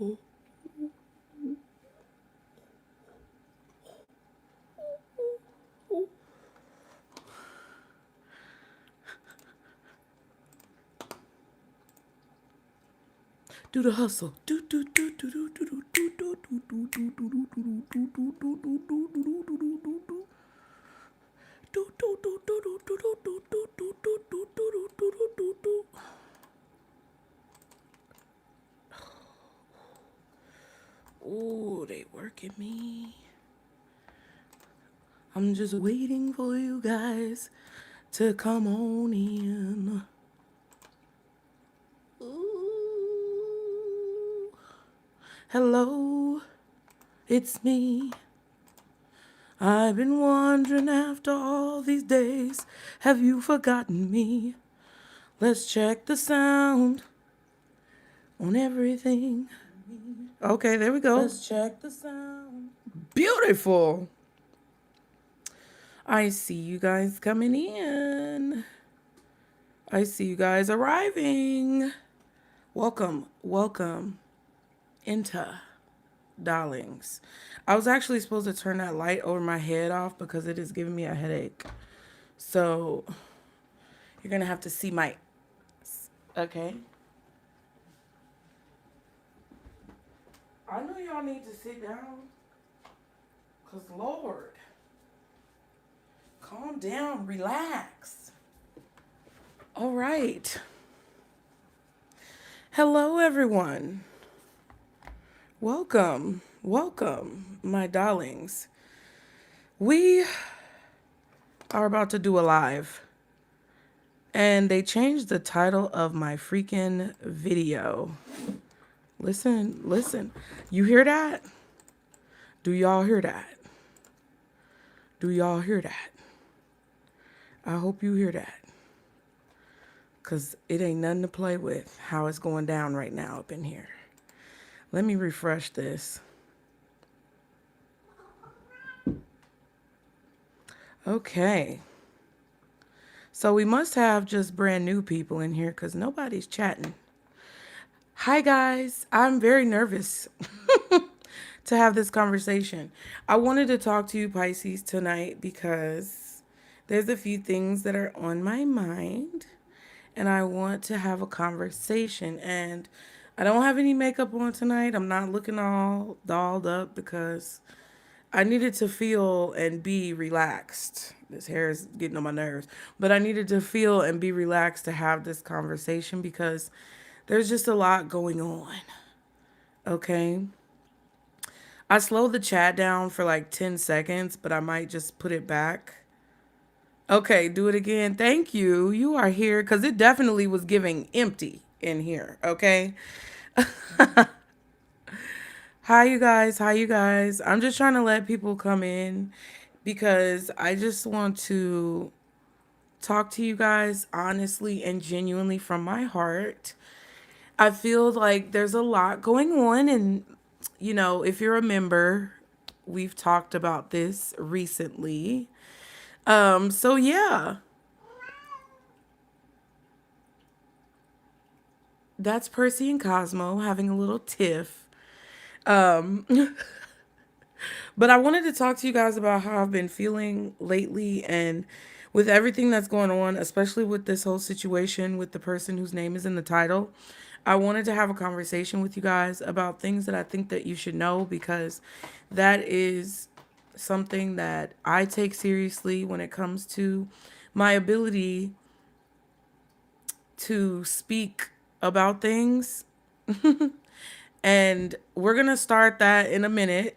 Do the hustle. Oh, they working me. I'm just waiting for you guys to come on in. Ooh. Hello, it's me. I've been wandering after all these days. Have you forgotten me? Let's check the sound on everything. Okay, there we go. Let's check the sound. Beautiful. I see you guys coming in. I see you guys arriving. Welcome, welcome into darlings. I was actually supposed to turn that light over my head off because it is giving me a headache. So you're going to have to see my... Okay. I know y'all need to sit down. Because, Lord, calm down, relax. All right. Hello, everyone. Welcome, welcome, my darlings. We are about to do a live. And they changed the title of my freaking video. Listen, listen. You hear that? Do y'all hear that? Do y'all hear that? I hope you hear that. Because it ain't nothing to play with how it's going down right now up in here. Let me refresh this. Okay. So we must have just brand new people in here because nobody's chatting. Hi, guys. I'm very nervous to have this conversation. I wanted to talk to you, Pisces, tonight because there's a few things that are on my mind and I want to have a conversation. And I don't have any makeup on tonight. I'm not looking all dolled up because I needed to feel and be relaxed. This hair is getting on my nerves. But I needed to feel and be relaxed to have this conversation because there's just a lot going on. Okay? I slowed the chat down for like 10 seconds, but I might just put it back. Okay, do it again. Thank you. You are here because it definitely was giving empty in here. Okay? Hi, you guys. Hi, you guys. I'm just trying to let people come in because I just want to talk to you guys honestly and genuinely from my heart. I feel like there's a lot going on, and, you know, if you're a member, we've talked about this recently. So yeah. That's Percy and Cosmo having a little tiff. But I wanted to talk to you guys about how I've been feeling lately and with everything that's going on, especially with this whole situation with the person whose name is in the title. I wanted to have a conversation with you guys about things that I think that you should know because that is something that I take seriously when it comes to my ability to speak about things. And we're going to start that in a minute.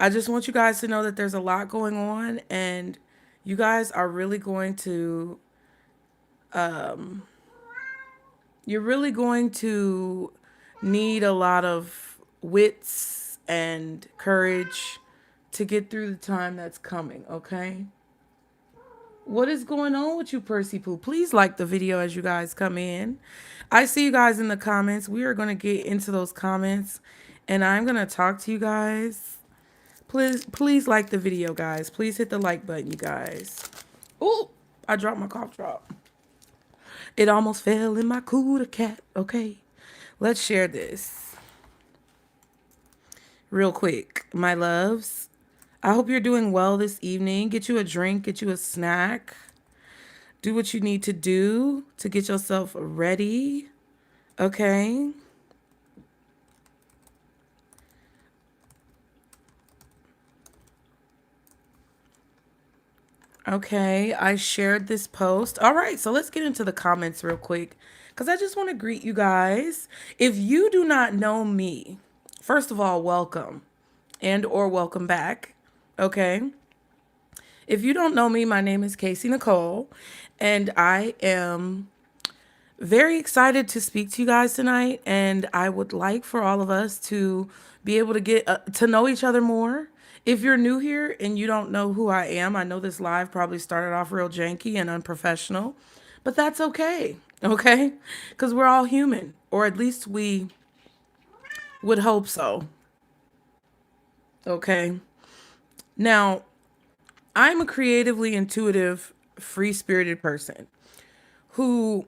I just want you guys to know that there's a lot going on and you guys are really going to, you're really going to need a lot of wits and courage to get through the time that's coming, okay? What is going on with you, Percy Poo? Please like the video as you guys come in. I see you guys in the comments. We are going to get into those comments and I'm going to talk to you guys. Please like the video, guys. Please hit the like button, you guys. Oh, I dropped my cough drop. It almost fell in my cooler cat. Okay, let's share this. real quick, my loves. I hope you're doing well this evening. Get you a drink, get you a snack. Do what you need to do to get yourself ready. Okay. Okay, I shared this post. All right, so let's get into the comments real quick because I just want to greet you guys. If you do not know me, first of all, welcome and or welcome back. Okay. If you don't know me, my name is Casey Nicole, and I am very excited to speak to you guys tonight. And I would like for all of us to be able to get to know each other more. If you're new here and you don't know who I am, I know this live probably started off real janky and unprofessional, but that's okay. Okay? Because we're all human, or at least we would hope so. Okay? Now, I'm a creatively intuitive, free spirited person who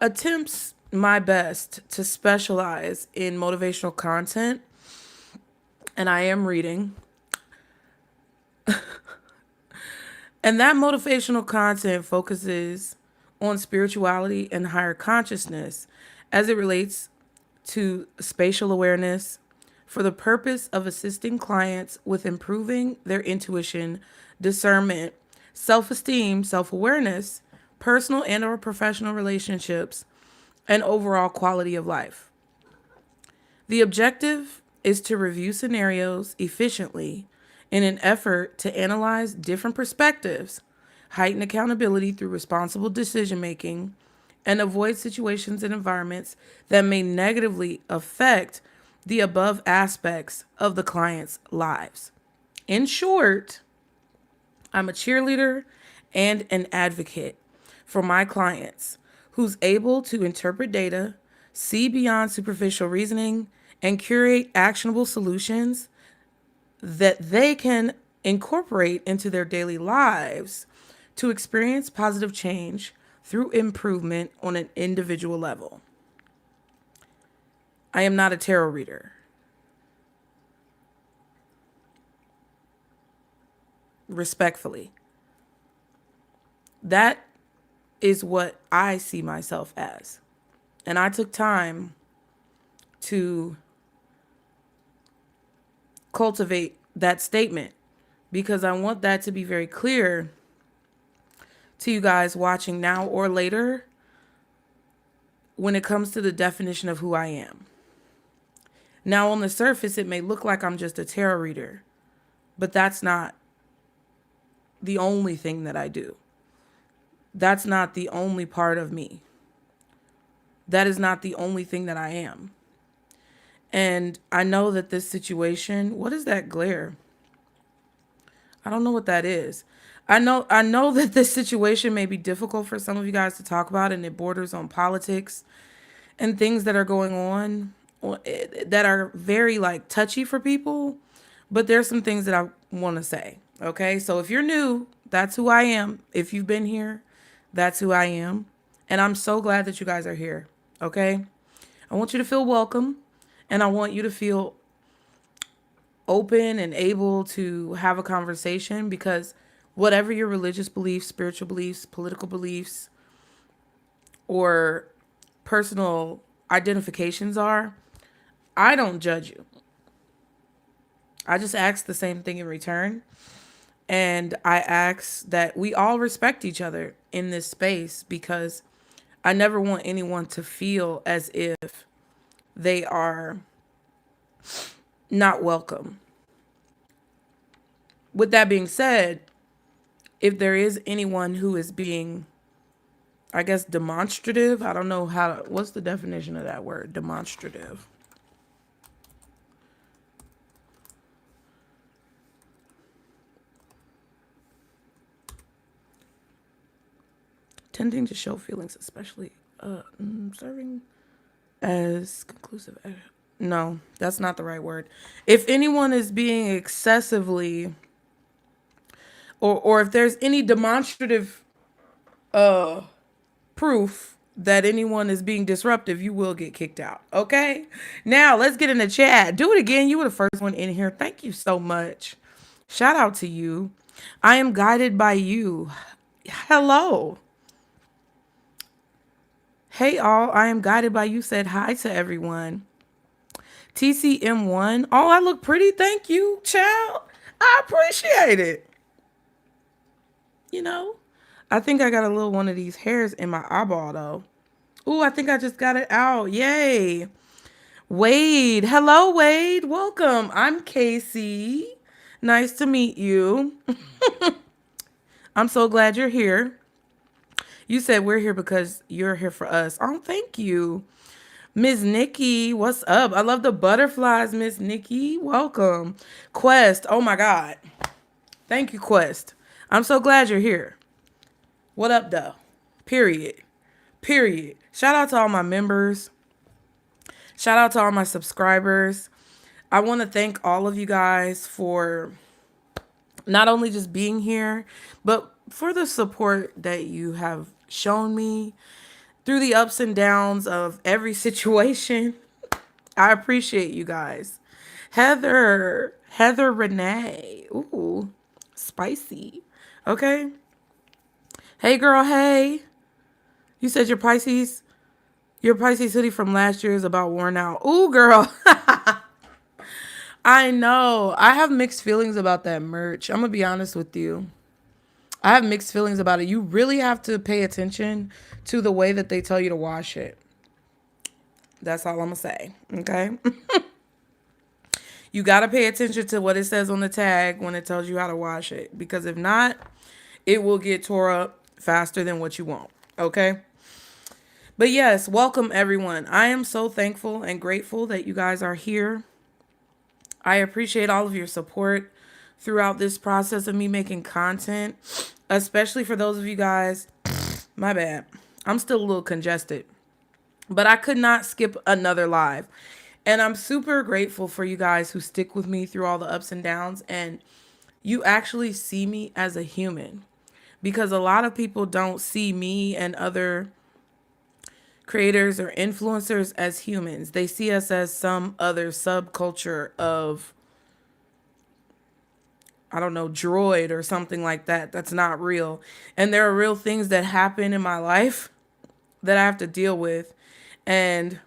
attempts my best to specialize in motivational content, and I am reading. And that motivational content focuses on spirituality and higher consciousness as it relates to spatial awareness for the purpose of assisting clients with improving their intuition, discernment, self-esteem, self-awareness, personal and or professional relationships, and overall quality of life. The objective is to review scenarios efficiently in an effort to analyze different perspectives, heighten accountability through responsible decision making, and avoid situations and environments that may negatively affect the above aspects of the client's lives. In short, I'm a cheerleader and an advocate for my clients who's able to interpret data, see beyond superficial reasoning, and curate actionable solutions that they can incorporate into their daily lives to experience positive change through improvement on an individual level. I am not a tarot reader. Respectfully. That is what I see myself as. And I took time to cultivate that statement because I want that to be very clear to you guys watching now or later when it comes to the definition of who I am. Now, on the surface, it may look like I'm just a tarot reader, but that's not the only thing that I do. That's not the only part of me. That is not the only thing that I am. And I know that this situation, what is that glare? I don't know what that is. I know that this situation may be difficult for some of you guys to talk about, and it borders on politics and things that are going on that are very like touchy for people, but there's some things that I want to say. Okay? So if you're new, that's who I am. If you've been here, that's who I am. And I'm so glad that you guys are here. Okay? I want you to feel welcome, and I want you to feel open and able to have a conversation, because whatever your religious beliefs, spiritual beliefs, political beliefs, or personal identifications are, I don't judge you. I just ask the same thing in return. And I ask that we all respect each other in this space, because I never want anyone to feel as if they are not welcome. With that being said, if there is anyone who is being, I guess, demonstrative, I don't know what's the definition of that word, demonstrative? Tending to show feelings, especially serving as conclusive. No, that's not the right word. If anyone is being excessively, or if there's any demonstrative proof that anyone is being disruptive, you will get kicked out. Okay? Now, let's get in the chat. Do it again. You were the first one in here. Thank you so much. Shout out to you. I am guided by you. Hello. Hey, all. I am guided by you. Said hi to everyone. TCM1. Oh, I look pretty. Thank you, child. I appreciate it. You know, I think I got a little one of these hairs in my eyeball, though. Ooh, I think I just got it out. Yay. Wade. Hello, Wade. Welcome. I'm Casey. Nice to meet you. I'm so glad you're here. You said we're here because you're here for us. Oh, thank you. Miss Nikki, what's up? I love the butterflies, Miss Nikki. Welcome. Quest. Oh my God. Thank you, Quest. I'm so glad you're here. What up, though? Period. Period. Shout out to all my members. Shout out to all my subscribers. I want to thank all of you guys for not only just being here, but for the support that you have shown me through the ups and downs of every situation. I appreciate you guys. Heather Renee. Ooh, spicy. Okay. Hey, girl. Hey. You said your Pisces hoodie from last year is about worn out. Ooh, girl. I know. I have mixed feelings about that merch. I'm going to be honest with you. I have mixed feelings about it. You really have to pay attention to the way that they tell you to wash it. That's all I'm going to say. Okay? You got to pay attention to what it says on the tag when it tells you how to wash it. Because if not, it will get tore up faster than what you want. Okay? But yes, welcome everyone. I am so thankful and grateful that you guys are here. I appreciate all of your support throughout this process of me making content, especially for those of you guys. My bad. I'm still a little congested, but I could not skip another live. And I'm super grateful for you guys who stick with me through all the ups and downs, and you actually see me as a human, because a lot of people don't see me and other creators or influencers as humans. They see us as some other subculture of, I don't know, droid or something like that. That's not real. And there are real things that happen in my life that I have to deal with. And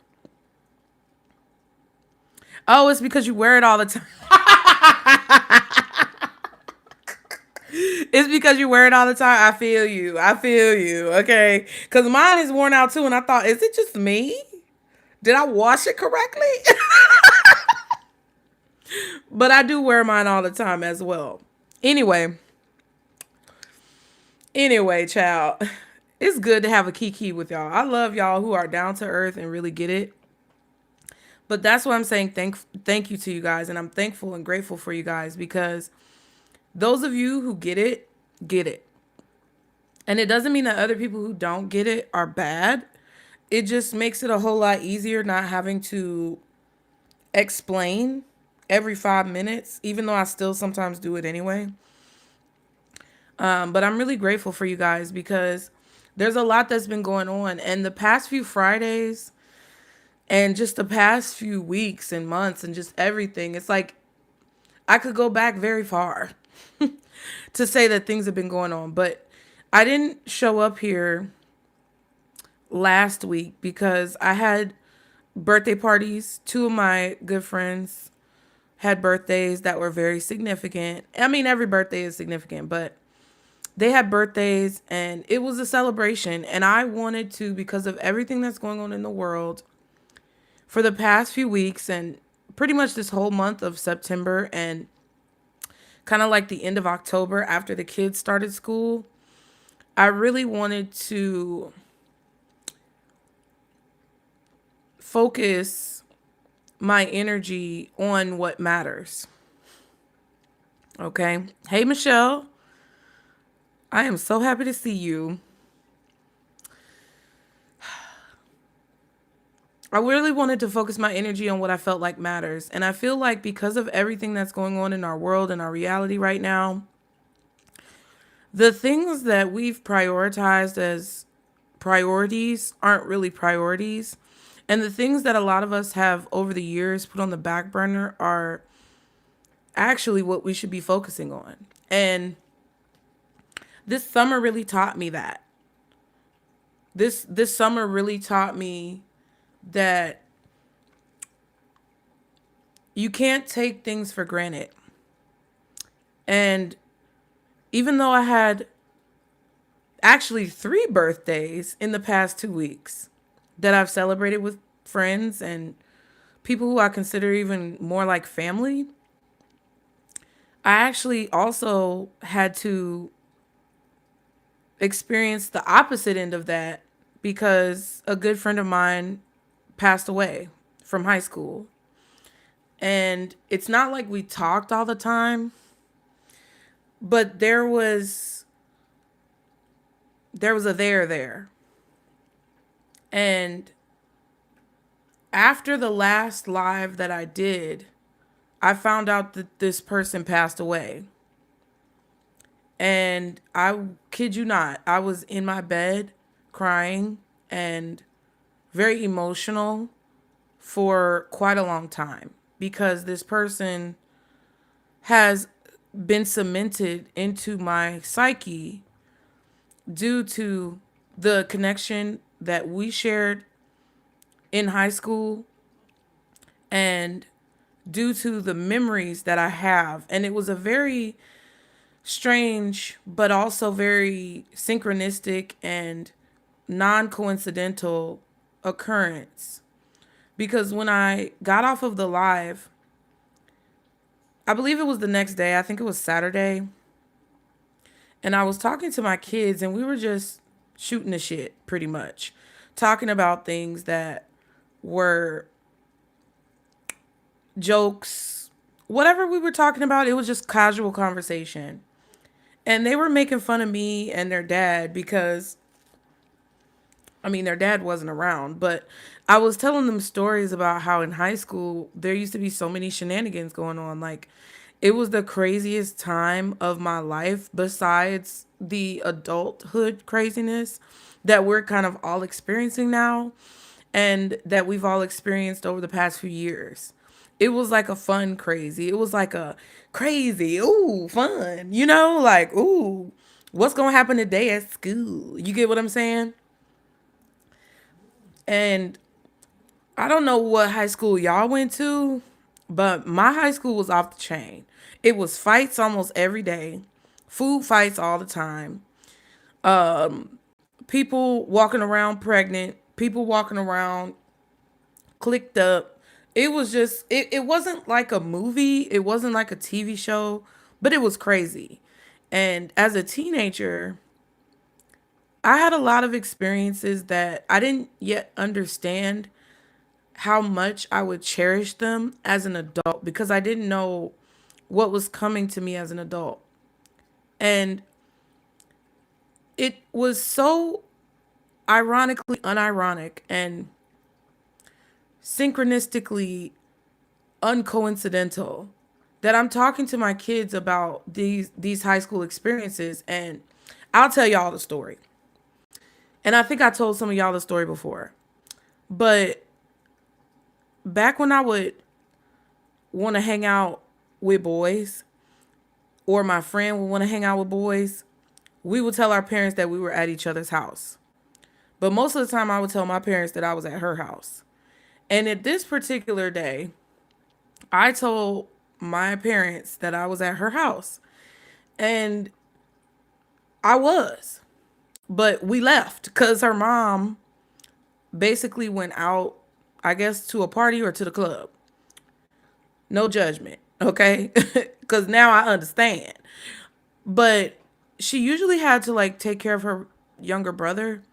oh, it's because you wear it all the time. It's because you wear it all the time. I feel you. Okay. Because mine is worn out too. And I thought, is it just me? Did I wash it correctly? But I do wear mine all the time as well. Anyway, child. It's good to have a kiki with y'all. I love y'all who are down to earth and really get it. But that's why I'm saying thank you to you guys. And I'm thankful and grateful for you guys, because those of you who get it, get it. And it doesn't mean that other people who don't get it are bad. It just makes it a whole lot easier not having to explain every 5 minutes, even though I still sometimes do it anyway. But I'm really grateful for you guys, because there's a lot that's been going on. And the past few Fridays and just the past few weeks and months and just everything, it's like I could go back very far to say that things have been going on. But I didn't show up here last week because I had birthday parties. Two of my good friends had birthdays that were very significant. I mean, every birthday is significant, but they had birthdays and it was a celebration. And I wanted to, because of everything that's going on in the world for the past few weeks and pretty much this whole month of September and kind of like the end of October after the kids started school, I really wanted to focus my energy on what matters. Okay. Hey, Michelle. I am so happy to see you. I really wanted to focus my energy on what I felt like matters. And I feel like because of everything that's going on in our world and our reality right now, the things that we've prioritized as priorities aren't really priorities. And the things that a lot of us have over the years put on the back burner are actually what we should be focusing on. And this summer really taught me that. This summer really taught me that you can't take things for granted. And even though I had actually 3 birthdays in the past 2 weeks that I've celebrated with friends and people who I consider even more like family, I actually also had to experience the opposite end of that because a good friend of mine passed away from high school. And it's not like we talked all the time, but there was a there. And after the last live that I did, I found out that this person passed away. And I kid you not, I was in my bed crying and very emotional for quite a long time because this person has been cemented into my psyche due to the connection that we shared in high school and due to the memories that I have. And it was a very strange, but also very synchronistic and non-coincidental occurrence. Because when I got off of the live, I believe it was the next day, I think it was Saturday, and I was talking to my kids and we were just shooting the shit pretty much. Talking about things that were jokes, whatever we were talking about, it was just casual conversation. And they were making fun of me and their dad because, I mean, their dad wasn't around, but I was telling them stories about how in high school, there used to be so many shenanigans going on. Like, it was the craziest time of my life besides the adulthood craziness that we're kind of all experiencing now and that we've all experienced over the past few years. It was like a fun crazy. It was like a crazy, ooh, fun, like, ooh, what's going to happen today at school? You get what I'm saying? And I don't know what high school y'all went to, but my high school was off the chain. It was fights almost every day, food fights all the time, people walking around pregnant, people walking around clicked up. It was just, it wasn't like a movie, it wasn't like a TV show, but it was crazy. And as a teenager, I had a lot of experiences that I didn't yet understand how much I would cherish them as an adult because I didn't know what was coming to me as an adult. And it was so ironically unironic and synchronistically uncoincidental that I'm talking to my kids about these high school experiences, and I'll tell y'all the story. And I think I told some of y'all the story before. But back when I would want to hang out with boys, or my friend would want to hang out with boys, we would tell our parents that we were at each other's house. But most of the time I would tell my parents that I was at her house. And at this particular day, I told my parents that I was at her house. And I was. But we left because her mom basically went out, I guess, to a party or to the club. No judgment, okay? Because now I understand. But she usually had to like take care of her younger brother.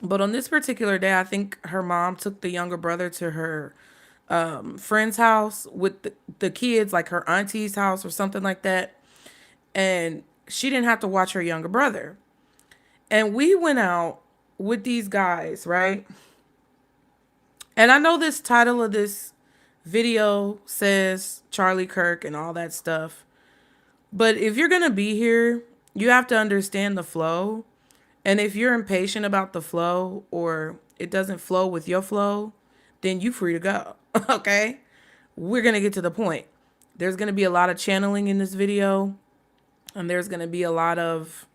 But on this particular day, I think her mom took the younger brother to her friend's house with the kids, like her auntie's house or something like that. And she didn't have to watch her younger brother. And we went out with these guys, right? And I know this title of this video says Charlie Kirk and all that stuff. But if you're going to be here, you have to understand the flow. And if you're impatient about the flow or it doesn't flow with your flow, then you free to go. Okay? We're going to get to the point. There's going to be a lot of channeling in this video, and there's going to be a lot of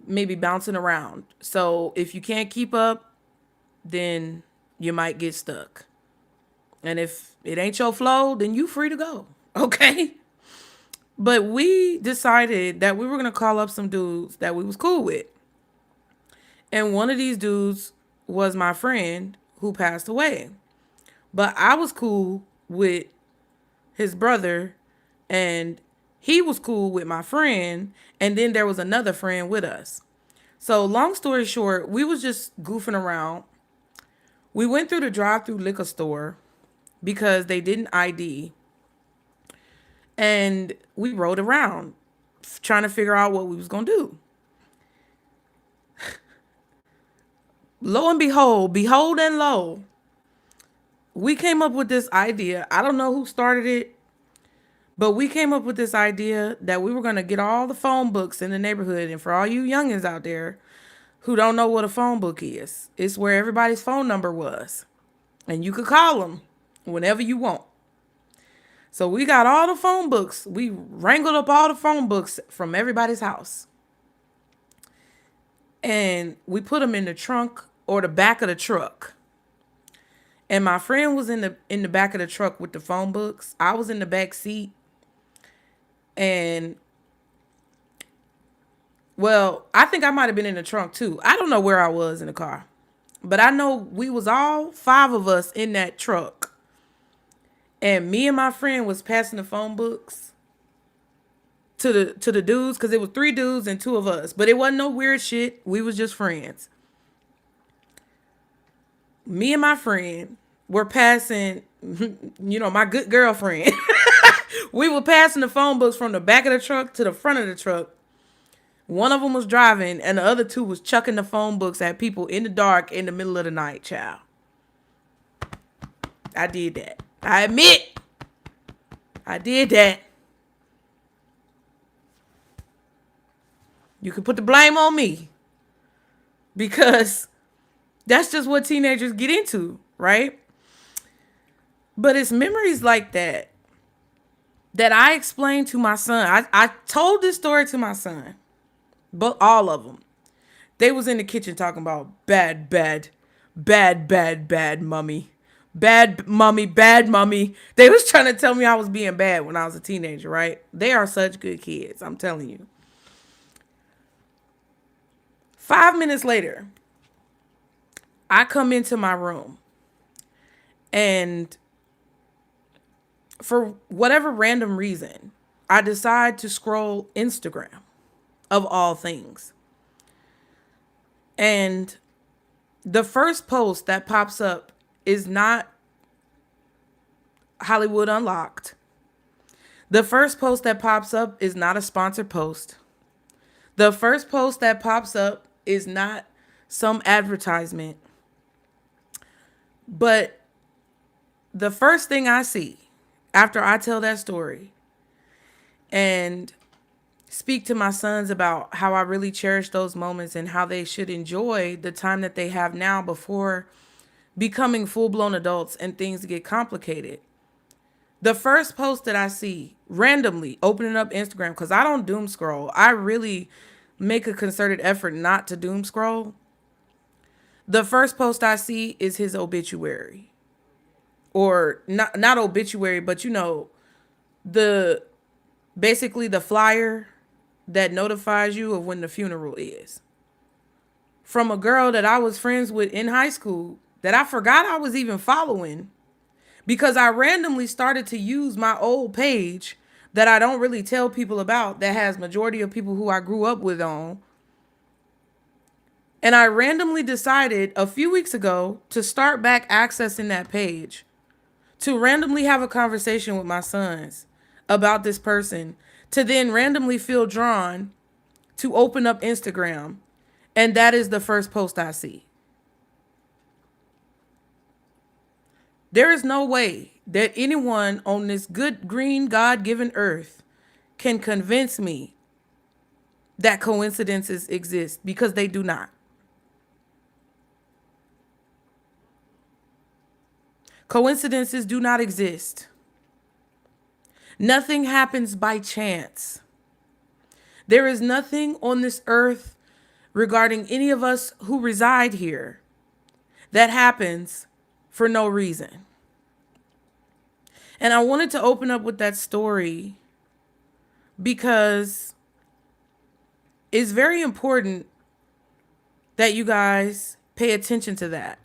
maybe bouncing around. So if you can't keep up, then you might get stuck. And if it ain't your flow, then you free to go. Okay? But we decided that we were going to call up some dudes that we was cool with. And one of these dudes was my friend who passed away. But I was cool with his brother, and he was cool with my friend, and then there was another friend with us. So long story short, we was just goofing around. We went through the drive-through liquor store because they didn't ID. And we rode around trying to figure out what we was going to do. Lo and behold and lo, we came up with this idea. I don't know who started it, but we came up with this idea that we were going to get all the phone books in the neighborhood. And for all you youngins out there who don't know what a phone book is, it's where everybody's phone number was. And you could call them whenever you want. So we got all the phone books. We wrangled up all the phone books from everybody's house. And we put them in the trunk or the back of the truck. And my friend was in the back of the truck with the phone books. I was in the back seat. And, well, I think I might have been in the trunk too. I don't know where I was in the car. But I know we was all 5 of us in that truck. And me and my friend was passing the phone books to the dudes, because it was 3 dudes and 2 of us. But it wasn't no weird shit. We was just friends. Me and my friend were passing, my good girlfriend. We were passing the phone books from the back of the truck to the front of the truck. One of them was driving, and the other 2 was chucking the phone books at people in the dark in the middle of the night, child. I did that. I admit, I did that. You can put the blame on me, because that's just what teenagers get into, right? But it's memories like that I explained to my son. I told this story to my son, but all of them. They was in the kitchen talking about bad mommy. Bad mommy. They was trying to tell me I was being bad when I was a teenager, right? They are such good kids, I'm telling you. 5 minutes later, I come into my room, and for whatever random reason, I decide to scroll Instagram, of all things. And the first post that pops up is not Hollywood Unlocked. The first post that pops up is not a sponsored post. The first post that pops up is not some advertisement. But the first thing I see after I tell that story and speak to my sons about how I really cherish those moments and how they should enjoy the time that they have now before becoming full-blown adults and things get complicated. The first post that I see randomly opening up Instagram, because I don't doom scroll. I really make a concerted effort not to doom scroll. The first post I see is his obituary. Or not obituary, but basically the flyer that notifies you of when the funeral is. From a girl that I was friends with in high school that I forgot I was even following, because I randomly started to use my old page that I don't really tell people about, that has majority of people who I grew up with on. And I randomly decided a few weeks ago to start back accessing that page, to randomly have a conversation with my sons about this person, to then randomly feel drawn to open up Instagram. And that is the first post I see. There is no way that anyone on this good, green, God-given earth can convince me that coincidences exist, because they do not. Coincidences do not exist. Nothing happens by chance. There is nothing on this earth regarding any of us who reside here that happens for no reason. And I wanted to open up with that story because it's very important that you guys pay attention to that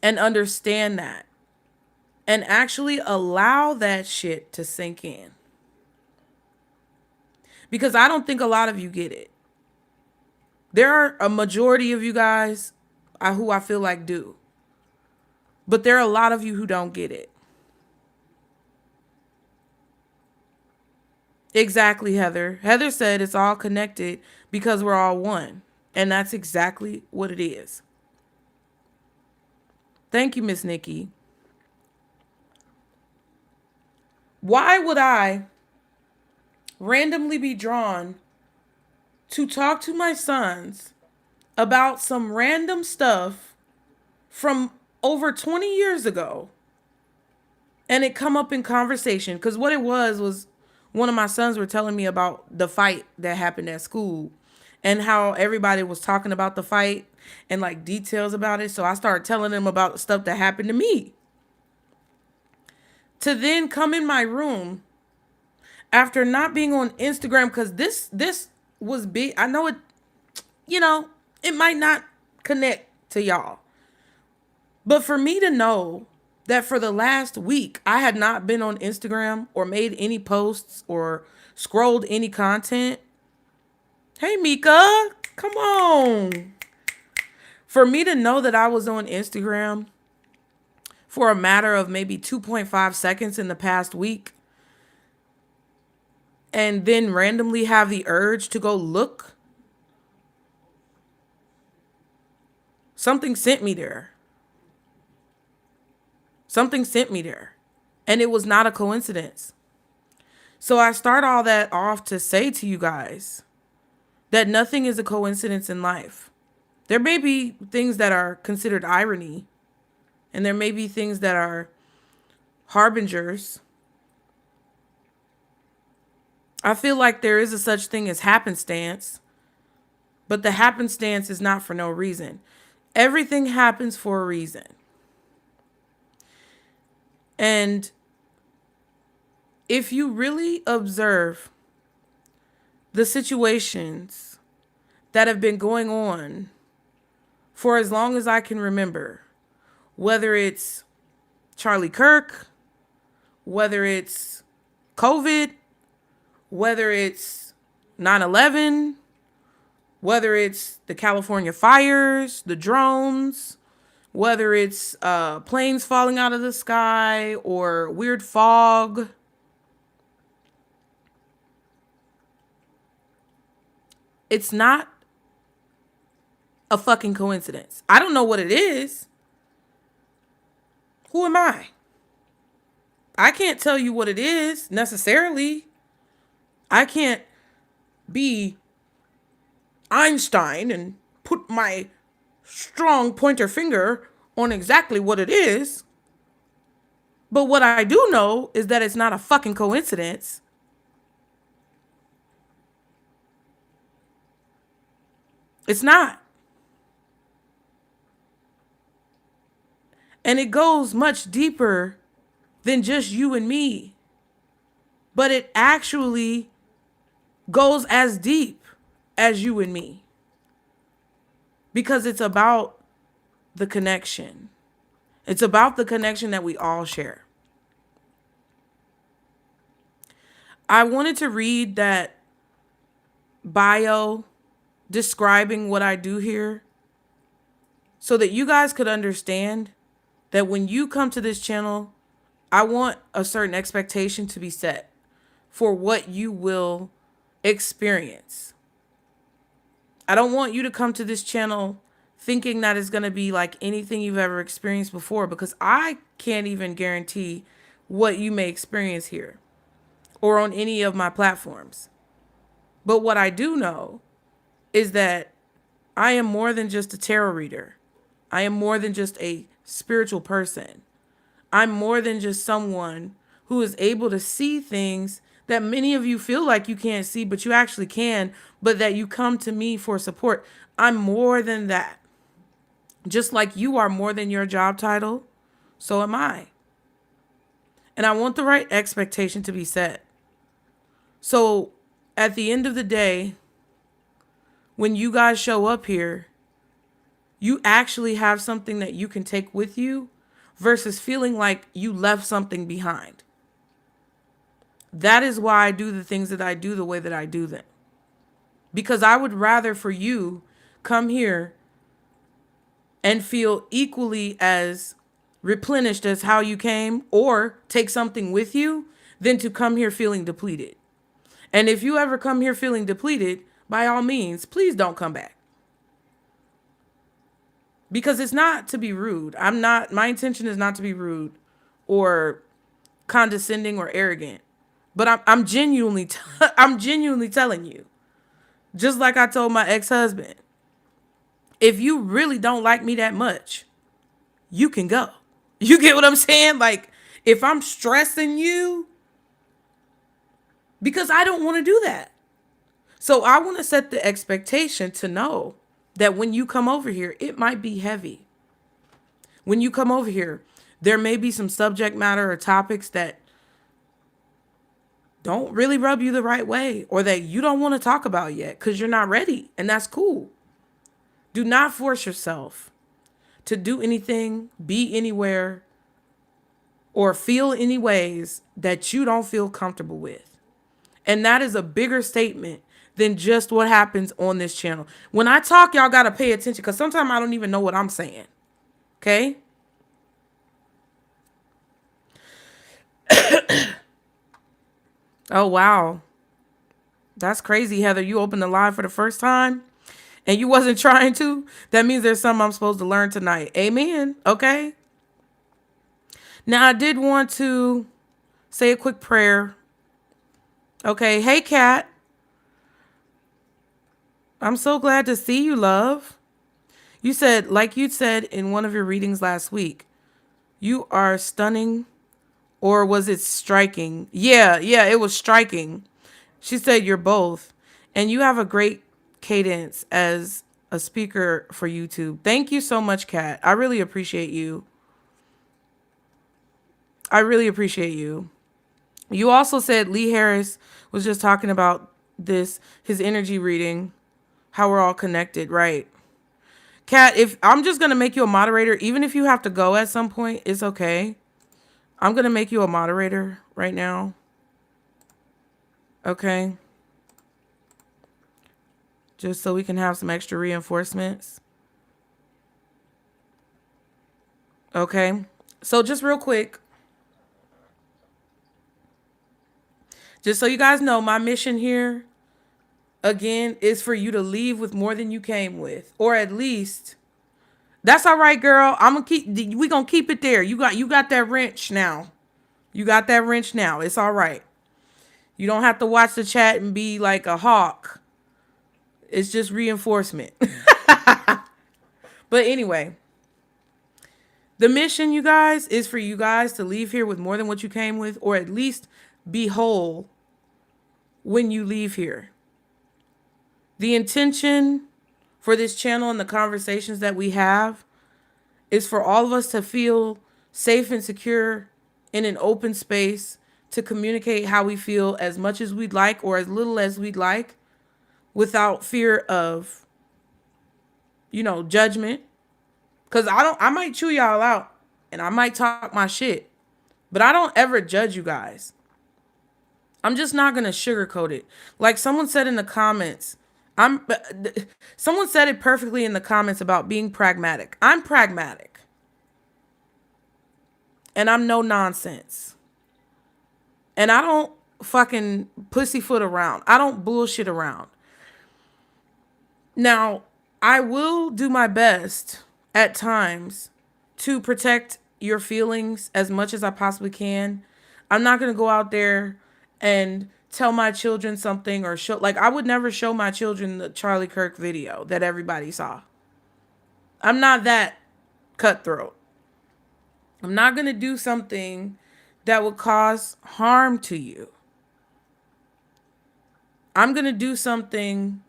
and understand that and actually allow that shit to sink in. Because I don't think a lot of you get it. There are a majority of you guys who I feel like do. But there are a lot of you who don't get it. Exactly, Heather. Heather said it's all connected because we're all one. And that's exactly what it is. Thank you, Miss Nikki. Why would I randomly be drawn to talk to my sons about some random stuff from over 20 years ago and it come up in conversation? Because what it was one of my sons were telling me about the fight that happened at school and how everybody was talking about the fight and like details about it. So I started telling them about the stuff that happened to me. To then come in my room after not being on Instagram, because this was big. I know it, it might not connect to y'all. But for me to know that for the last week, I had not been on Instagram or made any posts or scrolled any content. Hey, Mika, come on. For me to know that I was on Instagram for a matter of maybe 2.5 seconds in the past week, and then randomly have the urge to go look, something sent me there. Something sent me there. And it was not a coincidence. So I start all that off to say to you guys that nothing is a coincidence in life. There may be things that are considered irony, and there may be things that are harbingers. I feel like there is a such thing as happenstance, but the happenstance is not for no reason. Everything happens for a reason. And if you really observe the situations that have been going on for as long as I can remember, whether it's Charlie Kirk, whether it's COVID, whether it's 9/11, whether it's the California fires, the drones, whether it's planes falling out of the sky or weird fog, it's not a fucking coincidence. I don't know what it is. Who am I? I can't tell you what it is necessarily. I can't be Einstein and put my strong pointer finger on exactly what it is. But what I do know is that it's not a fucking coincidence. It's not. And it goes much deeper than just you and me. But it actually goes as deep as you and me. Because it's about the connection. It's about the connection that we all share. I wanted to read that bio describing what I do here so that you guys could understand that when you come to this channel, I want a certain expectation to be set for what you will experience. I don't want you to come to this channel thinking that it's going to be like anything you've ever experienced before, because I can't even guarantee what you may experience here or on any of my platforms. But what I do know is that I am more than just a tarot reader. I am more than just a spiritual person. I'm more than just someone who is able to see things that many of you feel like you can't see, but you actually can, but that you come to me for support. I'm more than that. Just like you are more than your job title, so am I. And I want the right expectation to be set. So at the end of the day, when you guys show up here, you actually have something that you can take with you versus feeling like you left something behind. That is why I do the things that I do the way that I do them. Because I would rather for you come here and feel equally as replenished as how you came or take something with you than to come here feeling depleted. And if you ever come here feeling depleted, by all means, please don't come back. Because it's not to be rude. My intention is not to be rude or condescending or arrogant. But I'm genuinely I'm genuinely telling you. Just like I told my ex-husband. If you really don't like me that much, you can go. You get what I'm saying? Like, if I'm stressing you, because I don't want to do that. So I want to set the expectation to know that when you come over here, it might be heavy. When you come over here, there may be some subject matter or topics that don't really rub you the right way or that you don't want to talk about yet because you're not ready. And that's cool. Do not force yourself to do anything, be anywhere, or feel any ways that you don't feel comfortable with. And that is a bigger statement than just what happens on this channel. When I talk, y'all got to pay attention because sometimes I don't even know what I'm saying. Okay? Oh, wow. That's crazy, Heather. You opened the live for the first time and you wasn't trying to. That means there's something I'm supposed to learn tonight. Amen. Okay? Now, I did want to say a quick prayer. Okay. Hey, Kat. I'm so glad to see you, love. You said, like you said in one of your readings last week, you are stunning, or was it striking? Yeah, it was striking. She said you're both, and you have a great cadence as a speaker for YouTube. Thank you so much, Kat. I really appreciate you. I really appreciate you. You also said Lee Harris was just talking about his energy reading, how we're all connected, right? Kat, if I'm just going to make you a moderator, even if you have to go at some point, it's okay. I'm going to make you a moderator right now. Okay. Just so we can have some extra reinforcements. Okay. So just real quick. Just so you guys know, my mission here, again, is for you to leave with more than you came with. Or at least, that's all right, girl. We gonna keep it there. You got that wrench now. You got that wrench now. It's all right. You don't have to watch the chat and be like a hawk. It's just reinforcement. But anyway, the mission, you guys, is for you guys to leave here with more than what you came with, or at least be whole when you leave here. The intention for this channel and the conversations that we have is for all of us to feel safe and secure in an open space to communicate how we feel as much as we'd like or as little as we'd like without fear of, judgment. Because I might chew y'all out and I might talk my shit, but I don't ever judge you guys. I'm just not going to sugarcoat it. Like someone said in the comments, someone said it perfectly in the comments about being pragmatic. I'm pragmatic. And I'm no nonsense. And I don't fucking pussyfoot around. I don't bullshit around. Now, I will do my best at times to protect your feelings as much as I possibly can. I'm not going to go out there and tell my children something or show, like I would never show my children the Charlie Kirk video that everybody saw. I'm not that cutthroat. I'm not going to do something that would cause harm to you. I'm going to do something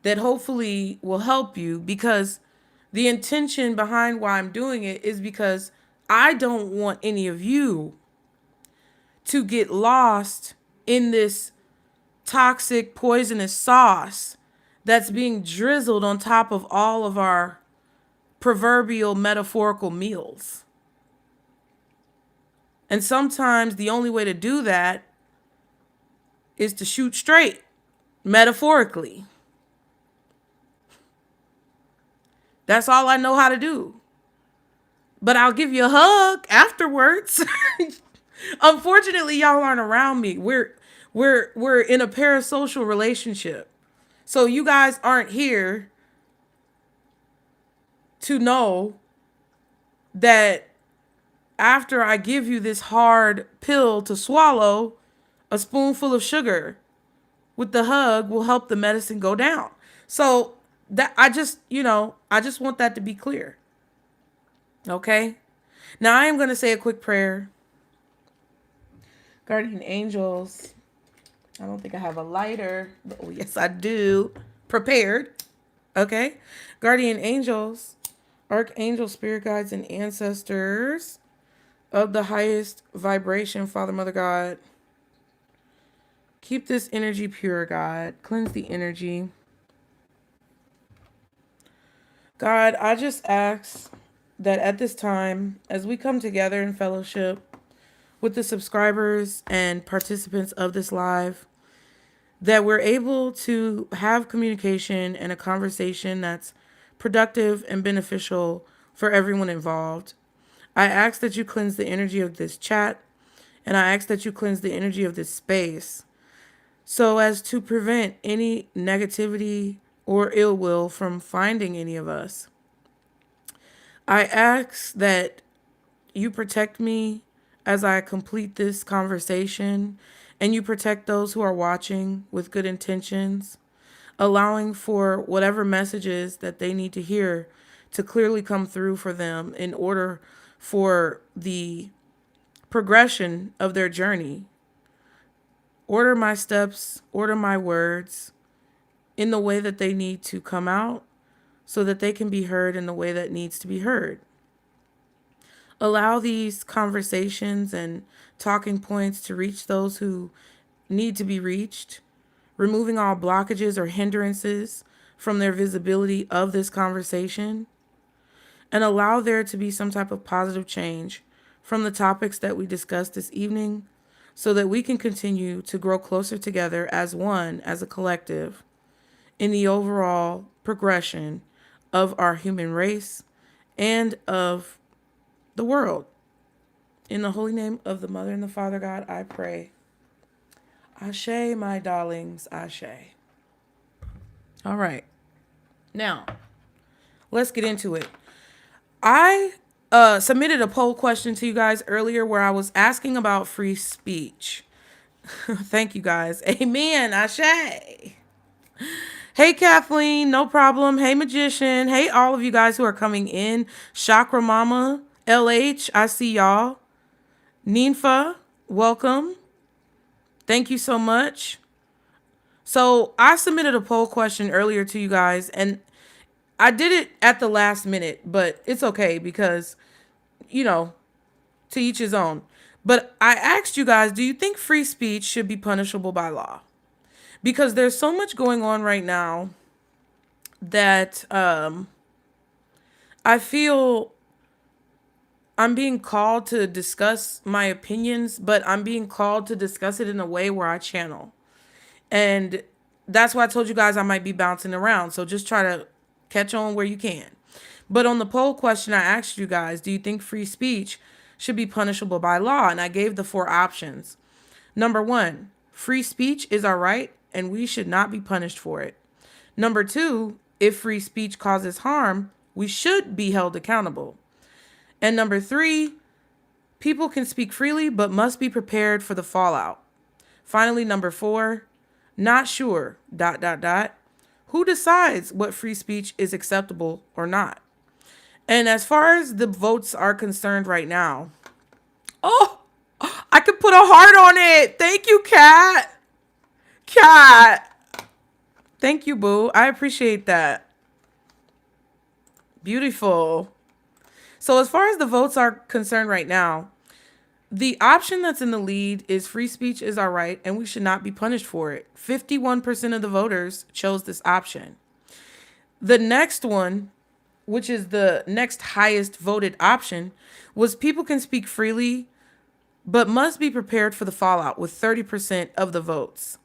that hopefully will help you, because the intention behind why I'm doing it is because I don't want any of you to get lost in this toxic, poisonous sauce that's being drizzled on top of all of our proverbial metaphorical meals. And sometimes the only way to do that is to shoot straight, metaphorically. That's all I know how to do. But I'll give you a hug afterwards. Unfortunately, y'all aren't around me. We're in a parasocial relationship. So you guys aren't here to know that after I give you this hard pill to swallow, a spoonful of sugar with the hug will help the medicine go down. So that I just want that to be clear. Okay? Now I am going to say a quick prayer. Guardian angels. I don't think I have a lighter. Oh, yes, I do. Prepared. Okay? Guardian angels, archangel, spirit guides, and ancestors of the highest vibration, Father, Mother, God. Keep this energy pure, God. Cleanse the energy. God, I just ask that at this time, as we come together in fellowship with the subscribers and participants of this live, that we're able to have communication and a conversation that's productive and beneficial for everyone involved. I ask that you cleanse the energy of this chat, and I ask that you cleanse the energy of this space so as to prevent any negativity or ill will from finding any of us. I ask that you protect me as I complete this conversation, and you protect those who are watching with good intentions, allowing for whatever messages that they need to hear to clearly come through for them in order for the progression of their journey. Order my steps, order my words in the way that they need to come out so that they can be heard in the way that needs to be heard. Allow these conversations and talking points to reach those who need to be reached, removing all blockages or hindrances from their visibility of this conversation, and allow there to be some type of positive change from the topics that we discussed this evening so that we can continue to grow closer together as one, as a collective, in the overall progression of our human race and of the world. In the holy name of the Mother and the Father God, I pray. Ashe, my darlings, ashe. All right. Now, let's get into it. I submitted a poll question to you guys earlier where I was asking about free speech. Thank you guys. Amen. Ashe. Hey, Kathleen. No problem. Hey, Magician. Hey, all of you guys who are coming in. Chakra Mama. LH. I see y'all. Ninfa. Welcome. Thank you so much. So I submitted a poll question earlier to you guys, and I did it at the last minute, but it's okay because, to each his own. But I asked you guys, do you think free speech should be punishable by law? Because there's so much going on right now that I feel I'm being called to discuss my opinions, but I'm being called to discuss it in a way where I channel. And that's why I told you guys I might be bouncing around. So just try to catch on where you can. But on the poll question, I asked you guys, do you think free speech should be punishable by law? And I gave the 4 options. Number 1, free speech is our right and we should not be punished for it. Number 2, if free speech causes harm, we should be held accountable. And number 3, people can speak freely but must be prepared for the fallout. Finally, number 4, not sure, ... Who decides what free speech is acceptable or not? And as far as the votes are concerned right now, oh, I could put a heart on it. Thank you, Kat. Kat. Thank you, boo. I appreciate that. Beautiful. So as far as the votes are concerned right now, the option that's in the lead is free speech is our right and we should not be punished for it. 51% of the voters chose this option. The next one, which is the next highest voted option, was people can speak freely, but must be prepared for the fallout with 30% of the votes.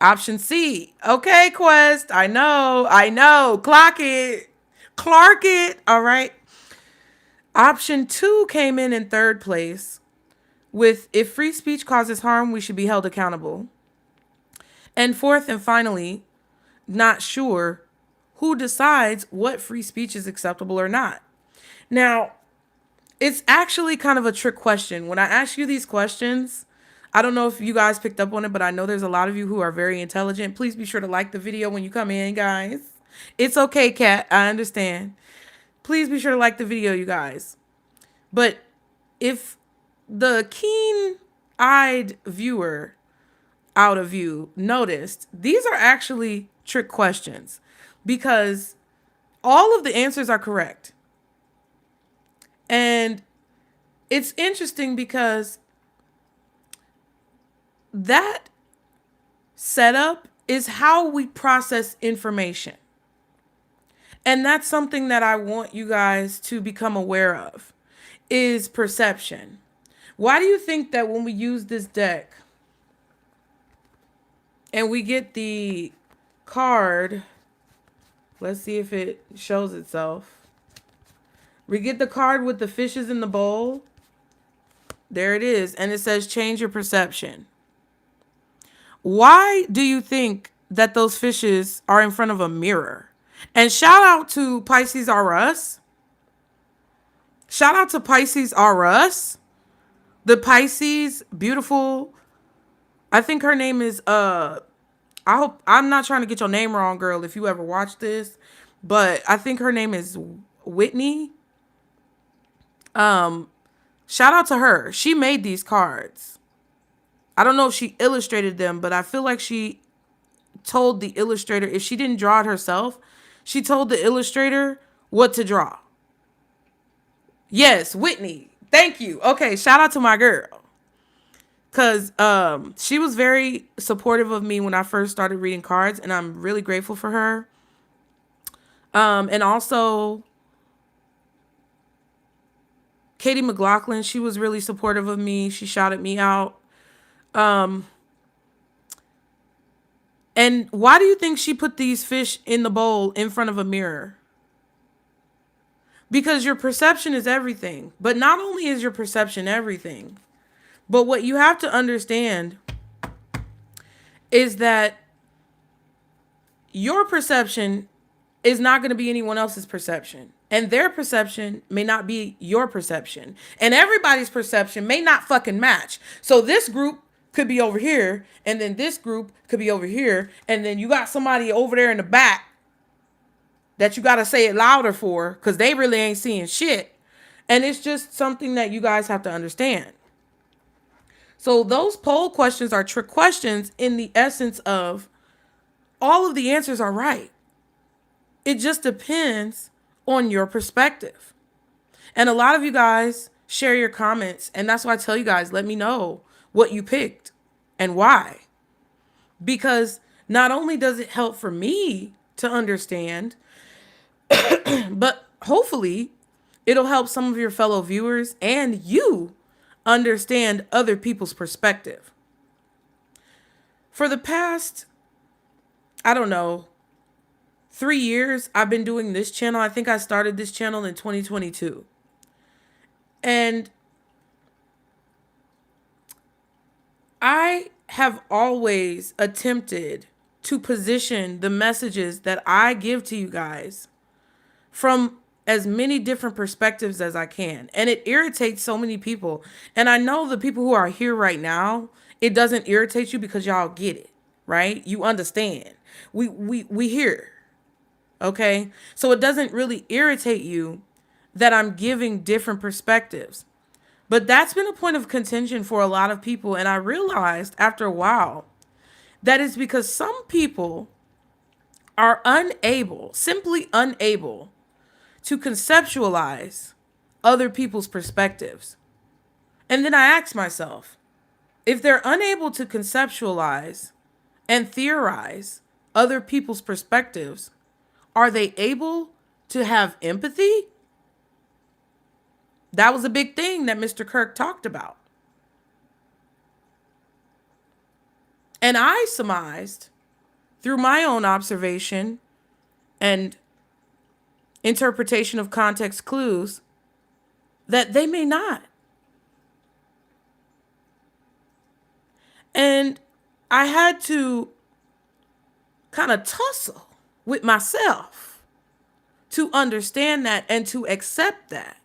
Option C. Okay, Quest. I know. Clock it. Clark it. All right. Option 2 came in third place with if free speech causes harm, we should be held accountable. And fourth and finally, not sure, who decides what free speech is acceptable or not. Now, it's actually kind of a trick question. When I ask you these questions, I don't know if you guys picked up on it, but I know there's a lot of you who are very intelligent. Please be sure to like the video when you come in, guys. It's okay, Kat. I understand. Please be sure to like the video, you guys. But if the keen-eyed viewer out of you noticed, these are actually trick questions because all of the answers are correct. And it's interesting because that setup is how we process information. And that's something that I want you guys to become aware of, is perception. Why do you think that when we use this deck and we get the card, let's see if it shows itself. We get the card with the fishes in the bowl. There it is. And it says change your perception. Why do you think that those fishes are in front of a mirror? And shout out to Pisces R Us. Shout out to Pisces R Us. The Pisces, beautiful. I think her name is, I hope, I'm not trying to get your name wrong, girl, if you ever watch this. But I think her name is Whitney. Shout out to her. She made these cards. I don't know if she illustrated them, but I feel like she told the illustrator, if she didn't draw it herself, she told the illustrator what to draw. Yes, Whitney. Thank you. Okay, shout out to my girl. Because she was very supportive of me when I first started reading cards, and I'm really grateful for her. And also, Katie McLaughlin, she was really supportive of me. She shouted me out. And why do you think she put these fish in the bowl in front of a mirror? Because your perception is everything. But not only is your perception everything, but what you have to understand is that your perception is not going to be anyone else's perception. And their perception may not be your perception. And everybody's perception may not fucking match. So this group could be over here, and then this group could be over here, and then you got somebody over there in the back that you got to say it louder for because they really ain't seeing shit. And it's just something that you guys have to understand. So those poll questions are trick questions in the essence of all of the answers are right. It just depends on your perspective. And a lot of you guys share your comments, and that's why I tell you guys, let me know what you picked and why. Because not only does it help for me to understand, but hopefully it'll help some of your fellow viewers and you understand other people's perspective. For the past, I don't know, 3 years, I've been doing this channel. I think I started this channel in 2022. And I have always attempted to position the messages that I give to you guys from as many different perspectives as I can. And it irritates so many people. And I know the people who are here right now, it doesn't irritate you because y'all get it, right? You understand. We hear. Okay? So it doesn't really irritate you that I'm giving different perspectives. But that's been a point of contention for a lot of people. And I realized after a while that it's because some people are simply unable to conceptualize other people's perspectives. And then I ask myself, if they're unable to conceptualize and theorize other people's perspectives, are they able to have empathy? That was a big thing that Mr. Kirk talked about. And I surmised through my own observation and interpretation of context clues that they may not. And I had to kind of tussle with myself to understand that and to accept that.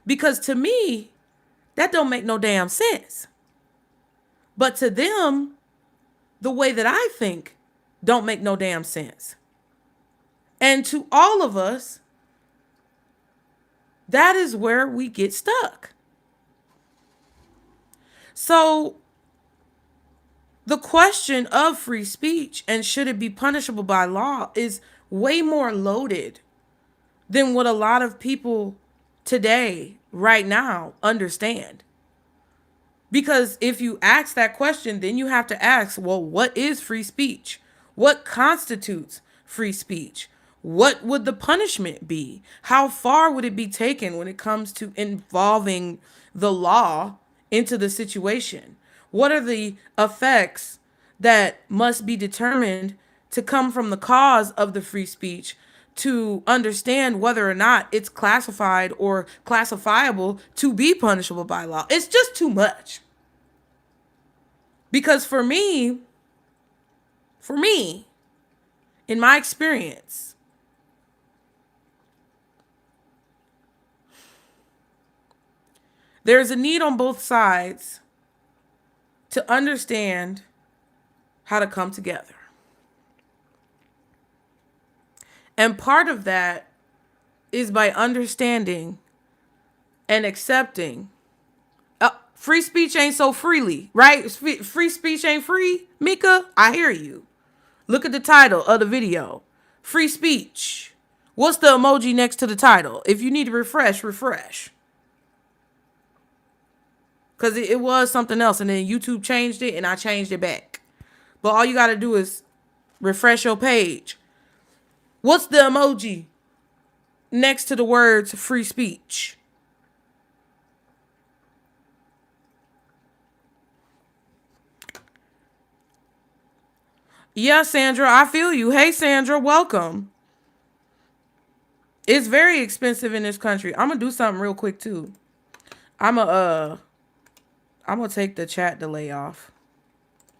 Because to me, that don't make no damn sense. But to them, the way that I think don't make no damn sense. And to all of us, that is where we get stuck. So the question of free speech and should it be punishable by law is way more loaded than what a lot of people today, right now, understand. Because if you ask that question, then you have to ask, well, what is free speech? What constitutes free speech? What would the punishment be? How far would it be taken when it comes to involving the law into the situation? What are the effects that must be determined to come from the cause of the free speech to understand whether or not it's classified or classifiable to be punishable by law? It's just too much. Because for me, in my experience, there's a need on both sides to understand how to come together. And part of that is by understanding and accepting free speech ain't so freely, right? Free speech ain't free. Mika, I hear you. Look at the title of the video. Free speech. What's the emoji next to the title? If you need to refresh. Because it was something else and then YouTube changed it and I changed it back. But all you got to do is refresh your page. What's the emoji next to the words free speech? Yeah, Sandra, I feel you. Hey, Sandra, welcome. It's very expensive in this country. I'm going to do something real quick, too. I'm going to take the chat delay off.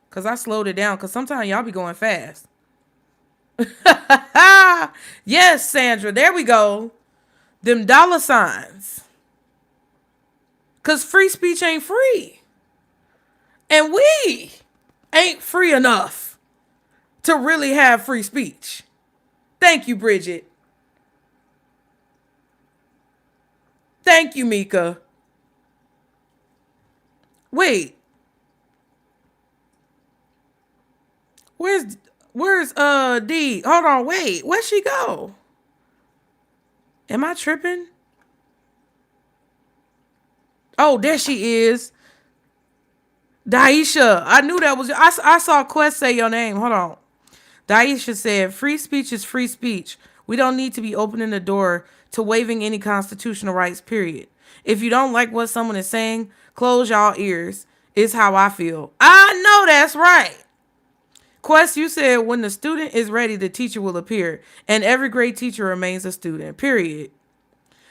Because I slowed it down. Because sometimes y'all be going fast. Yes, Sandra. There we go. Them dollar signs. Because free speech ain't free. And we ain't free enough to really have free speech. Thank you, Bridget. Thank you, Mika. Wait. Where's D? Hold on, wait. Where'd she go? Am I tripping? Oh, there she is. Daisha. I knew that was I saw Quest say your name. Hold on. Daisha said, free speech is free speech. We don't need to be opening the door to waiving any constitutional rights, period. If you don't like what someone is saying, close y'all ears. Is how I feel. I know that's right. Quest, you said when the student is ready, the teacher will appear. And every great teacher remains a student, period.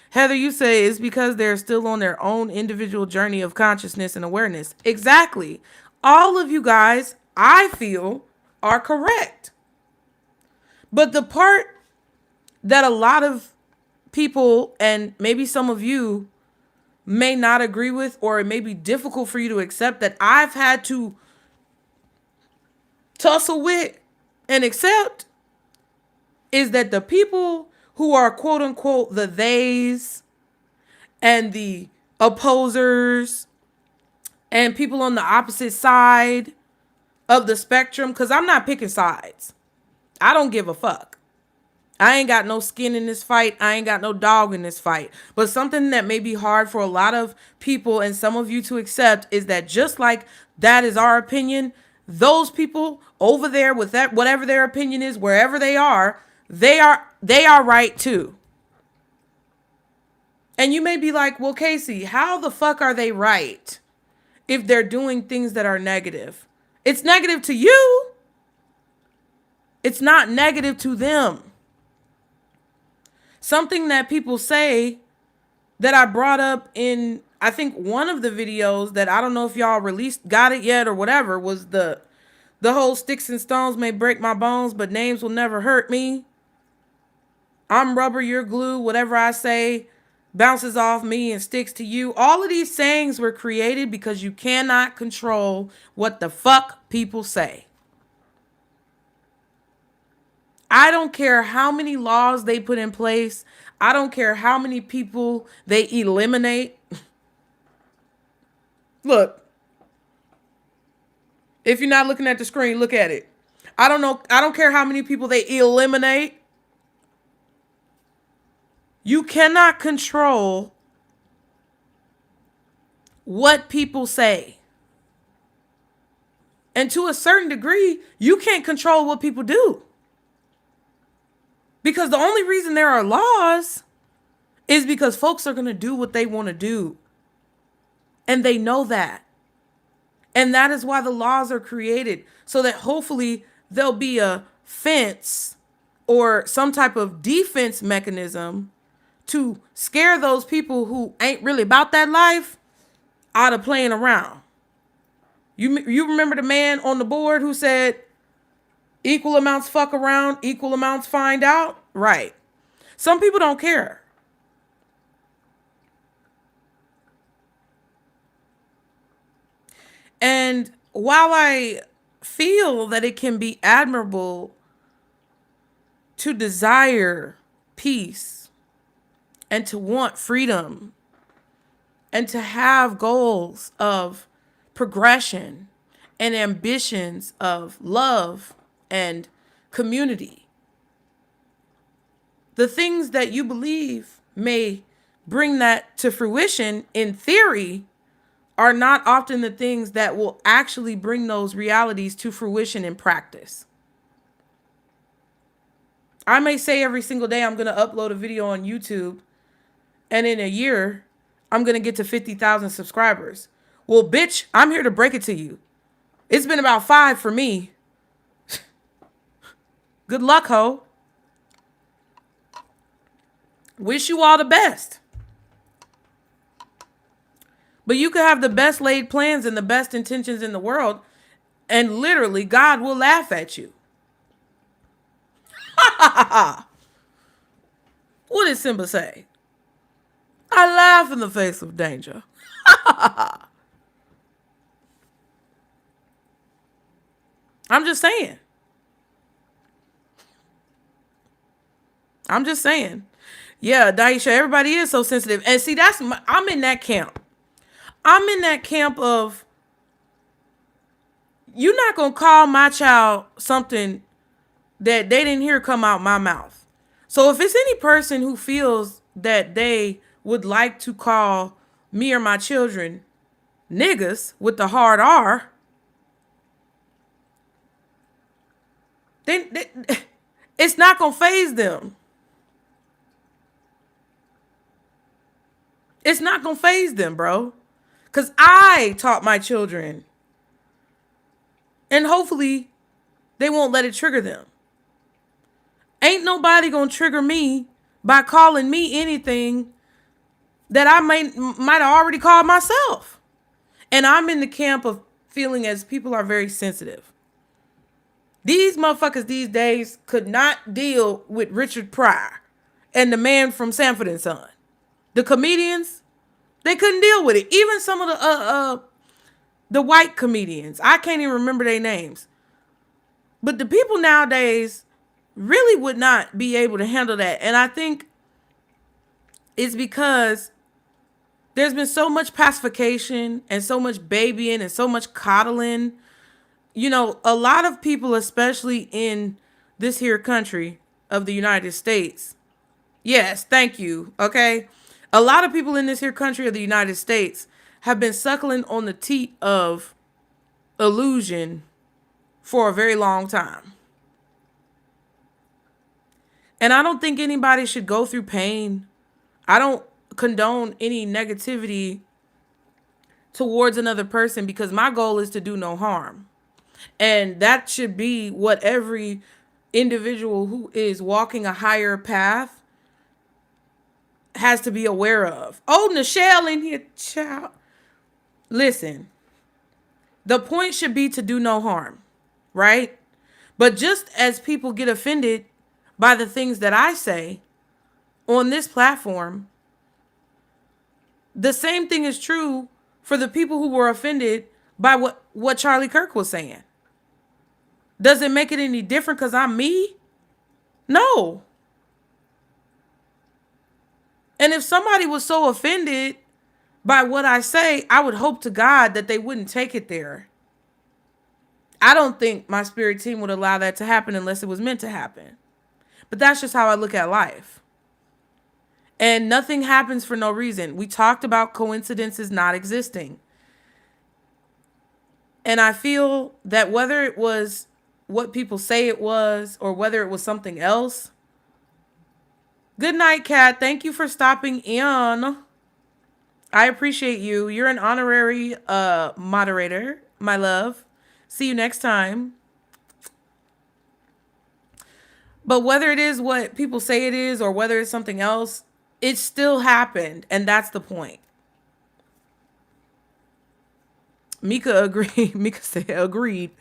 Heather, you say it's because they're still on their own individual journey of consciousness and awareness. Exactly. All of you guys, I feel, are correct. But the part that a lot of people, and maybe some of you, may not agree with, or it may be difficult for you to accept, that I've had to tussle with and accept, is that the people who are quote unquote the theys and the opposers and people on the opposite side of the spectrum, because I'm not picking sides. I don't give a fuck. I ain't got no skin in this fight. I ain't got no dog in this fight. But something that may be hard for a lot of people and some of you to accept is that just like that is our opinion, those people over there with that, whatever their opinion is, wherever they are right too. And you may be like, well, Casey, how the fuck are they right if they're doing things that are negative? It's negative to you. It's not negative to them. Something that people say that I brought up in, I think, one of the videos that I don't know if y'all got it yet or whatever, was the whole sticks and stones may break my bones, but names will never hurt me. I'm rubber, you're glue. Whatever I say bounces off me and sticks to you. All of these sayings were created because you cannot control what the fuck people say. I don't care how many laws they put in place. I don't care how many people they eliminate. Look, if you're not looking at the screen, look at it. I don't care how many people they eliminate. You cannot control what people say. And to a certain degree, you can't control what people do. Because the only reason there are laws is because folks are going to do what they want to do. And they know that. And that is why the laws are created, so that hopefully there'll be a fence or some type of defense mechanism to scare those people who ain't really about that life out of playing around. You remember the man on the board who said, equal amounts fuck around, equal amounts find out? Right. Some people don't care. And while I feel that it can be admirable to desire peace and to want freedom and to have goals of progression and ambitions of love and community, the things that you believe may bring that to fruition in theory are not often the things that will actually bring those realities to fruition in practice. I may say every single day I'm going to upload a video on YouTube, and in a year, I'm going to get to 50,000 subscribers. Well, bitch, I'm here to break it to you. It's been about 5 for me. Good luck, ho. Wish you all the best. But you could have the best laid plans and the best intentions in the world, and literally God will laugh at you. What did Simba say? I laugh in the face of danger. I'm just saying. Yeah, Daisha, everybody is so sensitive. And see, I'm in that camp. I'm in that camp of, you're not going to call my child something that they didn't hear come out my mouth. So if it's any person who feels that they would like to call me or my children niggas with the hard R, then it's not going to faze them. It's not going to faze them, bro. Because I taught my children. And hopefully they won't let it trigger them. Ain't nobody going to trigger me by calling me anything that I might have already called myself. And I'm in the camp of feeling as people are very sensitive. These motherfuckers these days could not deal with Richard Pryor and the man from Sanford and Son. The comedians, They couldn't deal with it. Even some of the white comedians, I can't even remember their names. But the people nowadays really would not be able to handle that. And I think it's because there's been so much pacification and so much babying and so much coddling. You know, a lot of people, especially in this here country of the United States. Yes, thank you. Okay. A lot of people in this here country of the United States have been suckling on the teat of illusion for a very long time. And I don't think anybody should go through pain. I don't condone any negativity towards another person because my goal is to do no harm. And that should be what every individual who is walking a higher path has to be aware of. Oh, Nichelle in here, child. Listen, the point should be to do no harm, right? But just as people get offended by the things that I say on this platform, the same thing is true for the people who were offended by what Charlie Kirk was saying. Does it make it any different because I'm me? No. And if somebody was so offended by what I say, I would hope to God that they wouldn't take it there. I don't think my spirit team would allow that to happen unless it was meant to happen. But that's just how I look at life. And nothing happens for no reason. We talked about coincidences not existing. And I feel that whether it was what people say it was or whether it was something else. Good night, Kat. Thank you for stopping in. I appreciate you. You're an honorary moderator, my love. See you next time. But whether it is what people say it is or whether it's something else, it still happened. And that's the point. Mika agreed. Mika said, agreed.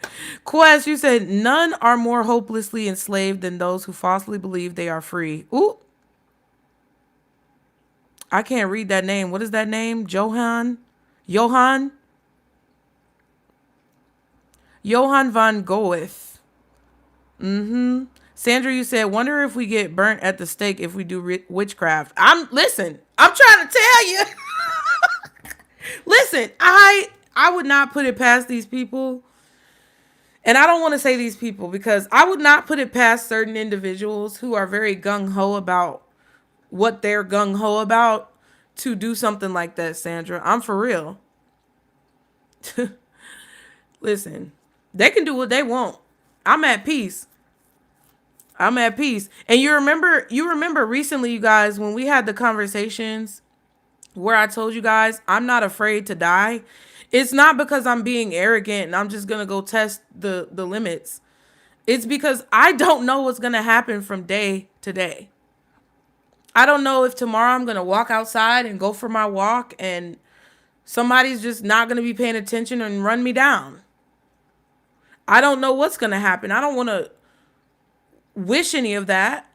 Quest, you said, none are more hopelessly enslaved than those who falsely believe they are free. Ooh. I can't read that name. What is that name? Johann van Goeth. Sandra, you said, wonder if we get burnt at the stake if we do witchcraft. I'm trying to tell you. Listen, I would not put it past these people. And I don't want to say these people because I would not put it past certain individuals who are very gung-ho about what they're gung-ho about to do something like that, Sandra. I'm for real. Listen, they can do what they want. I'm at peace. I'm at peace. And you remember recently, you guys, when we had the conversations where I told you guys I'm not afraid to die. It's not because I'm being arrogant and I'm just going to go test the limits. It's because I don't know what's going to happen from day to day. I don't know if tomorrow I'm going to walk outside and go for my walk and somebody's just not going to be paying attention and run me down. I don't know what's going to happen. I don't want to wish any of that.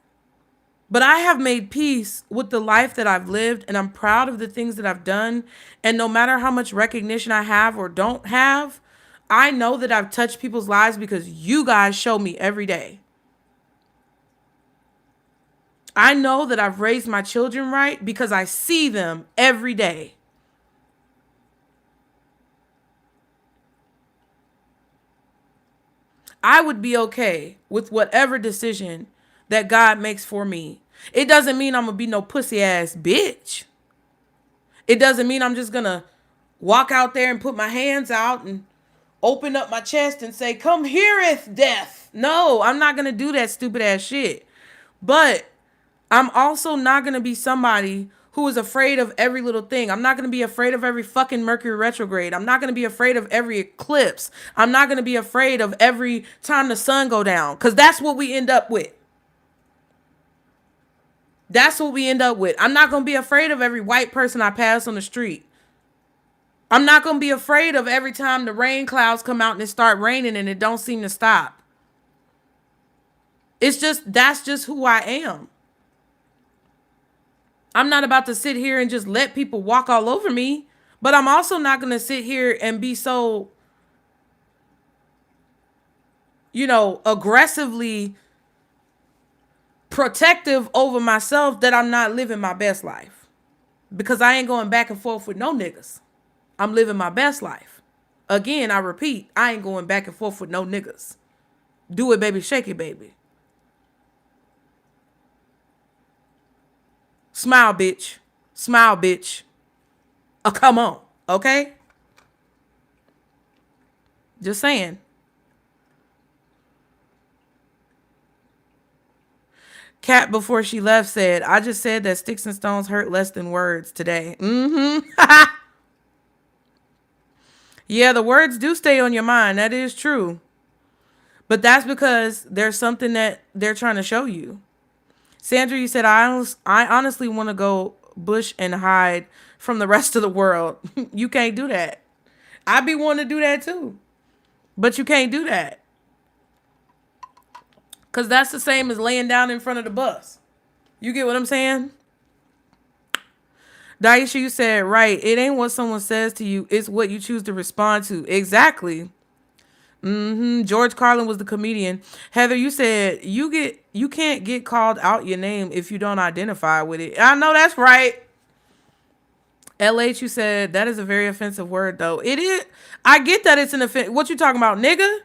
But I have made peace with the life that I've lived, and I'm proud of the things that I've done. And no matter how much recognition I have or don't have, I know that I've touched people's lives because you guys show me every day. I know that I've raised my children right because I see them every day. I would be okay with whatever decision that God makes for me. It doesn't mean I'm going to be no pussy ass bitch. It doesn't mean I'm just going to walk out there and put my hands out and open up my chest and say, come heareth death. No, I'm not going to do that stupid ass shit. But I'm also not going to be somebody who is afraid of every little thing. I'm not going to be afraid of every fucking Mercury retrograde. I'm not going to be afraid of every eclipse. I'm not going to be afraid of every time the sun go down, because that's what we end up with. That's what we end up with. I'm not going to be afraid of every white person I pass on the street. I'm not going to be afraid of every time the rain clouds come out and it start raining and it don't seem to stop. That's just who I am. I'm not about to sit here and just let people walk all over me, but I'm also not going to sit here and be so, aggressively protective over myself that I'm not living my best life. Because I ain't going back and forth with no niggas. I'm living my best life. Again, I repeat, I ain't going back and forth with no niggas. Do it, baby. Shake it, baby. Smile, bitch. Smile, bitch. Oh, come on. Okay? Just saying. Kat, before she left, said, I just said that sticks and stones hurt less than words today. Yeah, the words do stay on your mind. That is true. But that's because there's something that they're trying to show you. Sandra, you said, I honestly want to go bush and hide from the rest of the world. You can't do that. I be wanting to do that too. But you can't do that. Because that's the same as laying down in front of the bus. You get what I'm saying? Daisha, you said, right. It ain't what someone says to you. It's what you choose to respond to. Exactly. George Carlin was the comedian. Heather, you said you can't get called out your name if you don't identify with it. I know that's right. LH, you said that is a very offensive word though. It is. I get that it's an offense. What you talking about, nigga?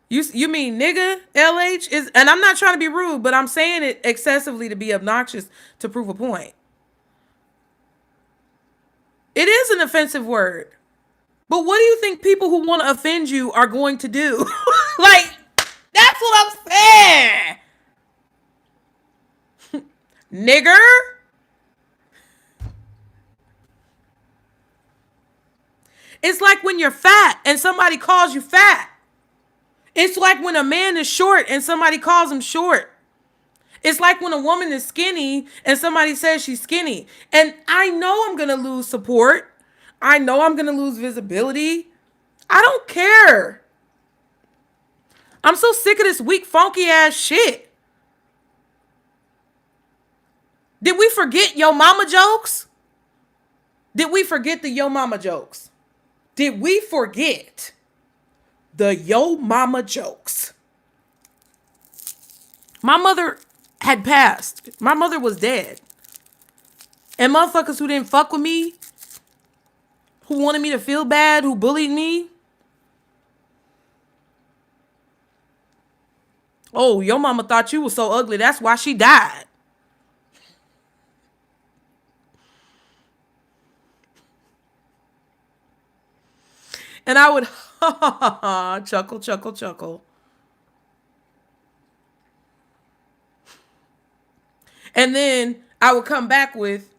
You mean nigga? LH is, and I'm not trying to be rude, but I'm saying it excessively to be obnoxious to prove a point. It is an offensive word. But what do you think people who want to offend you are going to do? Like, that's what I'm saying. Nigger? It's like when you're fat and somebody calls you fat. It's like when a man is short and somebody calls him short. It's like when a woman is skinny and somebody says she's skinny. And I know I'm going to lose support. I know I'm going to lose visibility. I don't care. I'm so sick of this weak, funky ass shit. Did we forget yo mama jokes? Did we forget the yo mama jokes? Did we forget the yo mama jokes? My mother had passed. My mother was dead. And motherfuckers who didn't fuck with me, who wanted me to feel bad, who bullied me. Oh, your mama thought you was so ugly. That's why she died. And I would chuckle, chuckle, chuckle. And then I would come back with,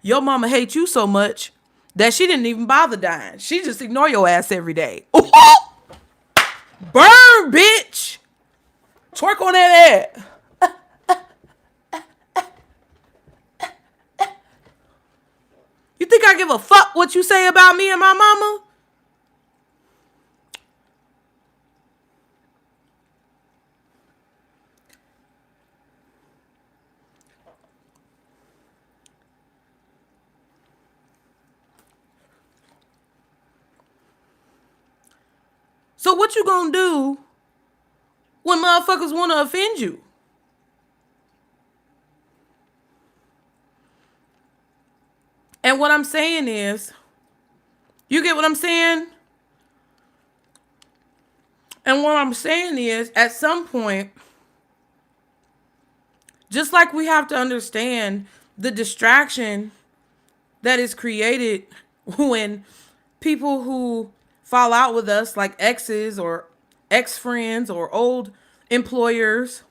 your mama hates you so much that she didn't even bother dying. She just ignore your ass every day. Burn, bitch. Twerk on that ass. You think I give a fuck what you say about me and my mama? So what you gonna do when motherfuckers want to offend you? And what I'm saying is, you get what I'm saying? And what I'm saying is, at some point, just like we have to understand the distraction that is created when people who fall out with us, like exes or ex-friends or old employers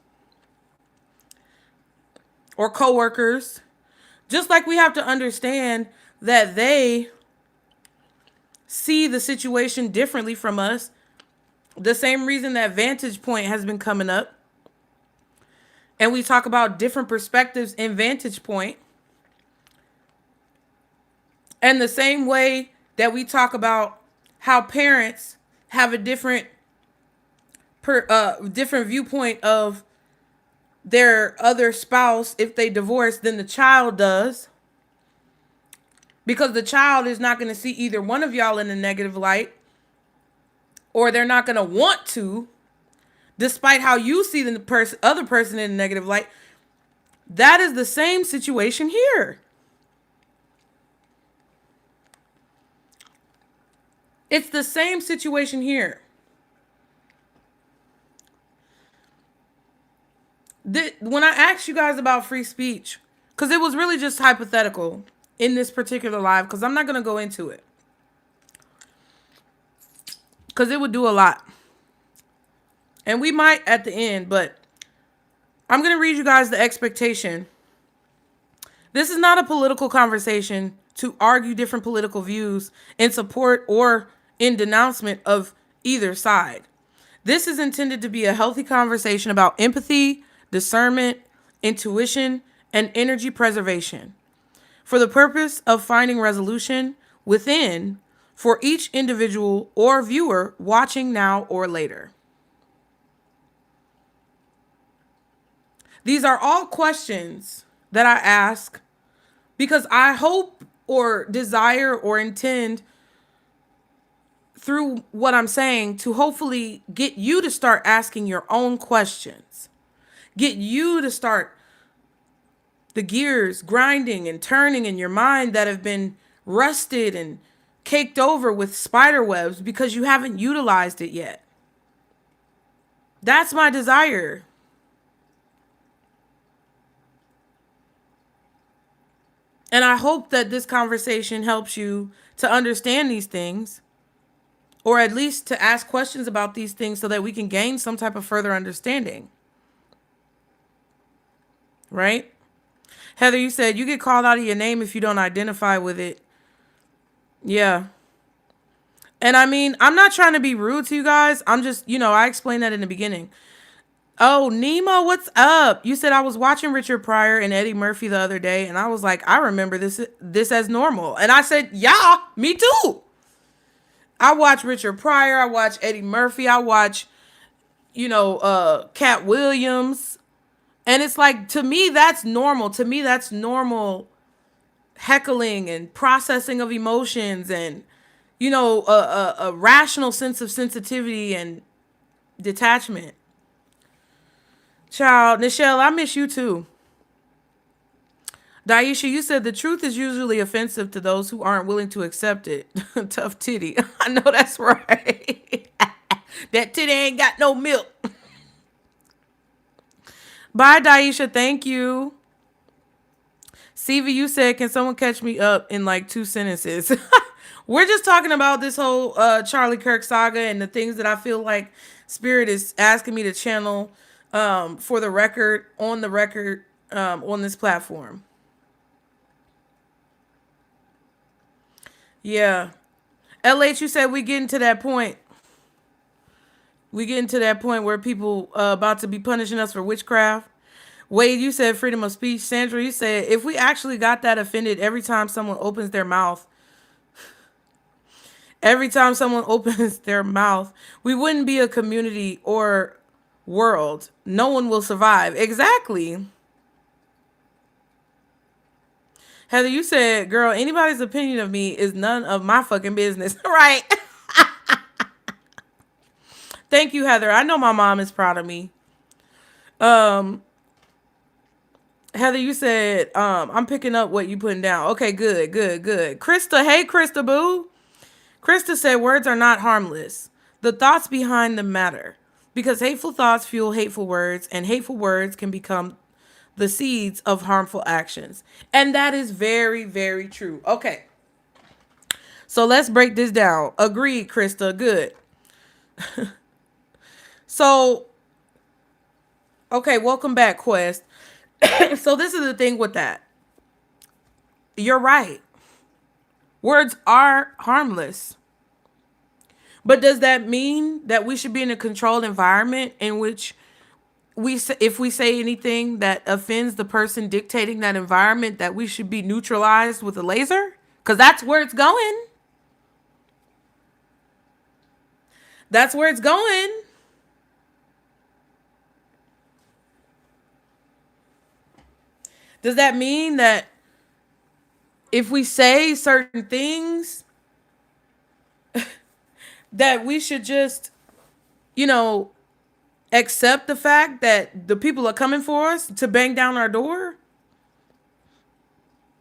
or coworkers, just like we have to understand that they see the situation differently from us. The same reason that Vantage Point has been coming up. And we talk about different perspectives in Vantage Point. And the same way that we talk about how parents have a different viewpoint of their other spouse if they divorce than the child does. Because the child is not going to see either one of y'all in a negative light, or they're not going to want to, despite how you see the other person in a negative light. That is the same situation here. It's the same situation here. When I asked you guys about free speech, because it was really just hypothetical in this particular live, because I'm not going to go into it, because it would do a lot. And we might at the end, but I'm going to read you guys the expectation. This is not a political conversation to argue different political views in support or in denouncement of either side. This is intended to be a healthy conversation about empathy, discernment, intuition, and energy preservation, for the purpose of finding resolution within for each individual or viewer watching now or later. These are all questions that I ask because I hope or desire or intend through what I'm saying to hopefully get you to start asking your own questions. Get you to start the gears grinding and turning in your mind that have been rusted and caked over with spider webs because you haven't utilized it yet. That's my desire. And I hope that this conversation helps you to understand these things, or at least to ask questions about these things so that we can gain some type of further understanding. Right? Heather, you said you get called out of your name if you don't identify with it. Yeah. And I mean, I'm not trying to be rude to you guys. I'm just, I explained that in the beginning. Oh, Nemo, what's up? You said I was watching Richard Pryor and Eddie Murphy the other day, and I was like, I remember this as normal. And I said, yeah, me too. I watch Richard Pryor. I watch Eddie Murphy. I watch, Cat Williams. And it's like, to me, that's normal. To me, that's normal heckling and processing of emotions and, a rational sense of sensitivity and detachment. Child, Nichelle, I miss you too. Daisha, you said the truth is usually offensive to those who aren't willing to accept it. Tough titty. I know that's right. That titty ain't got no milk. Bye, Daisha. Thank you. Siva, you said, can someone catch me up in like 2 sentences? We're just talking about this whole Charlie Kirk saga and the things that I feel like Spirit is asking me to channel for the record, on this platform. Yeah. LH, you said we getting to that point. We getting to that point where people about to be punishing us for witchcraft. Wade, you said freedom of speech. Sandra, you said if we actually got that offended every time someone opens their mouth, we wouldn't be a community or world. No one will survive. Exactly. Heather, you said, girl, anybody's opinion of me is none of my fucking business. Right. Thank you, Heather. I know my mom is proud of me. Heather, you said, I'm picking up what you putting down. Okay, good. Krista, hey, Krista, boo. Krista said, words are not harmless. The thoughts behind them matter. Because hateful thoughts fuel hateful words, and hateful words can become the seeds of harmful actions. And that is very, very true. Okay. So let's break this down. Agreed, Krista. Good. So, okay, welcome back, Quest. So this is the thing with that. You're right. Words are harmless. But does that mean that we should be in a controlled environment in which if we say anything that offends the person dictating that environment, that we should be neutralized with a laser? Because that's where it's going. That's where it's going. Does that mean that if we say certain things that we should just, you know, accept the fact that the people are coming for us to bang down our door?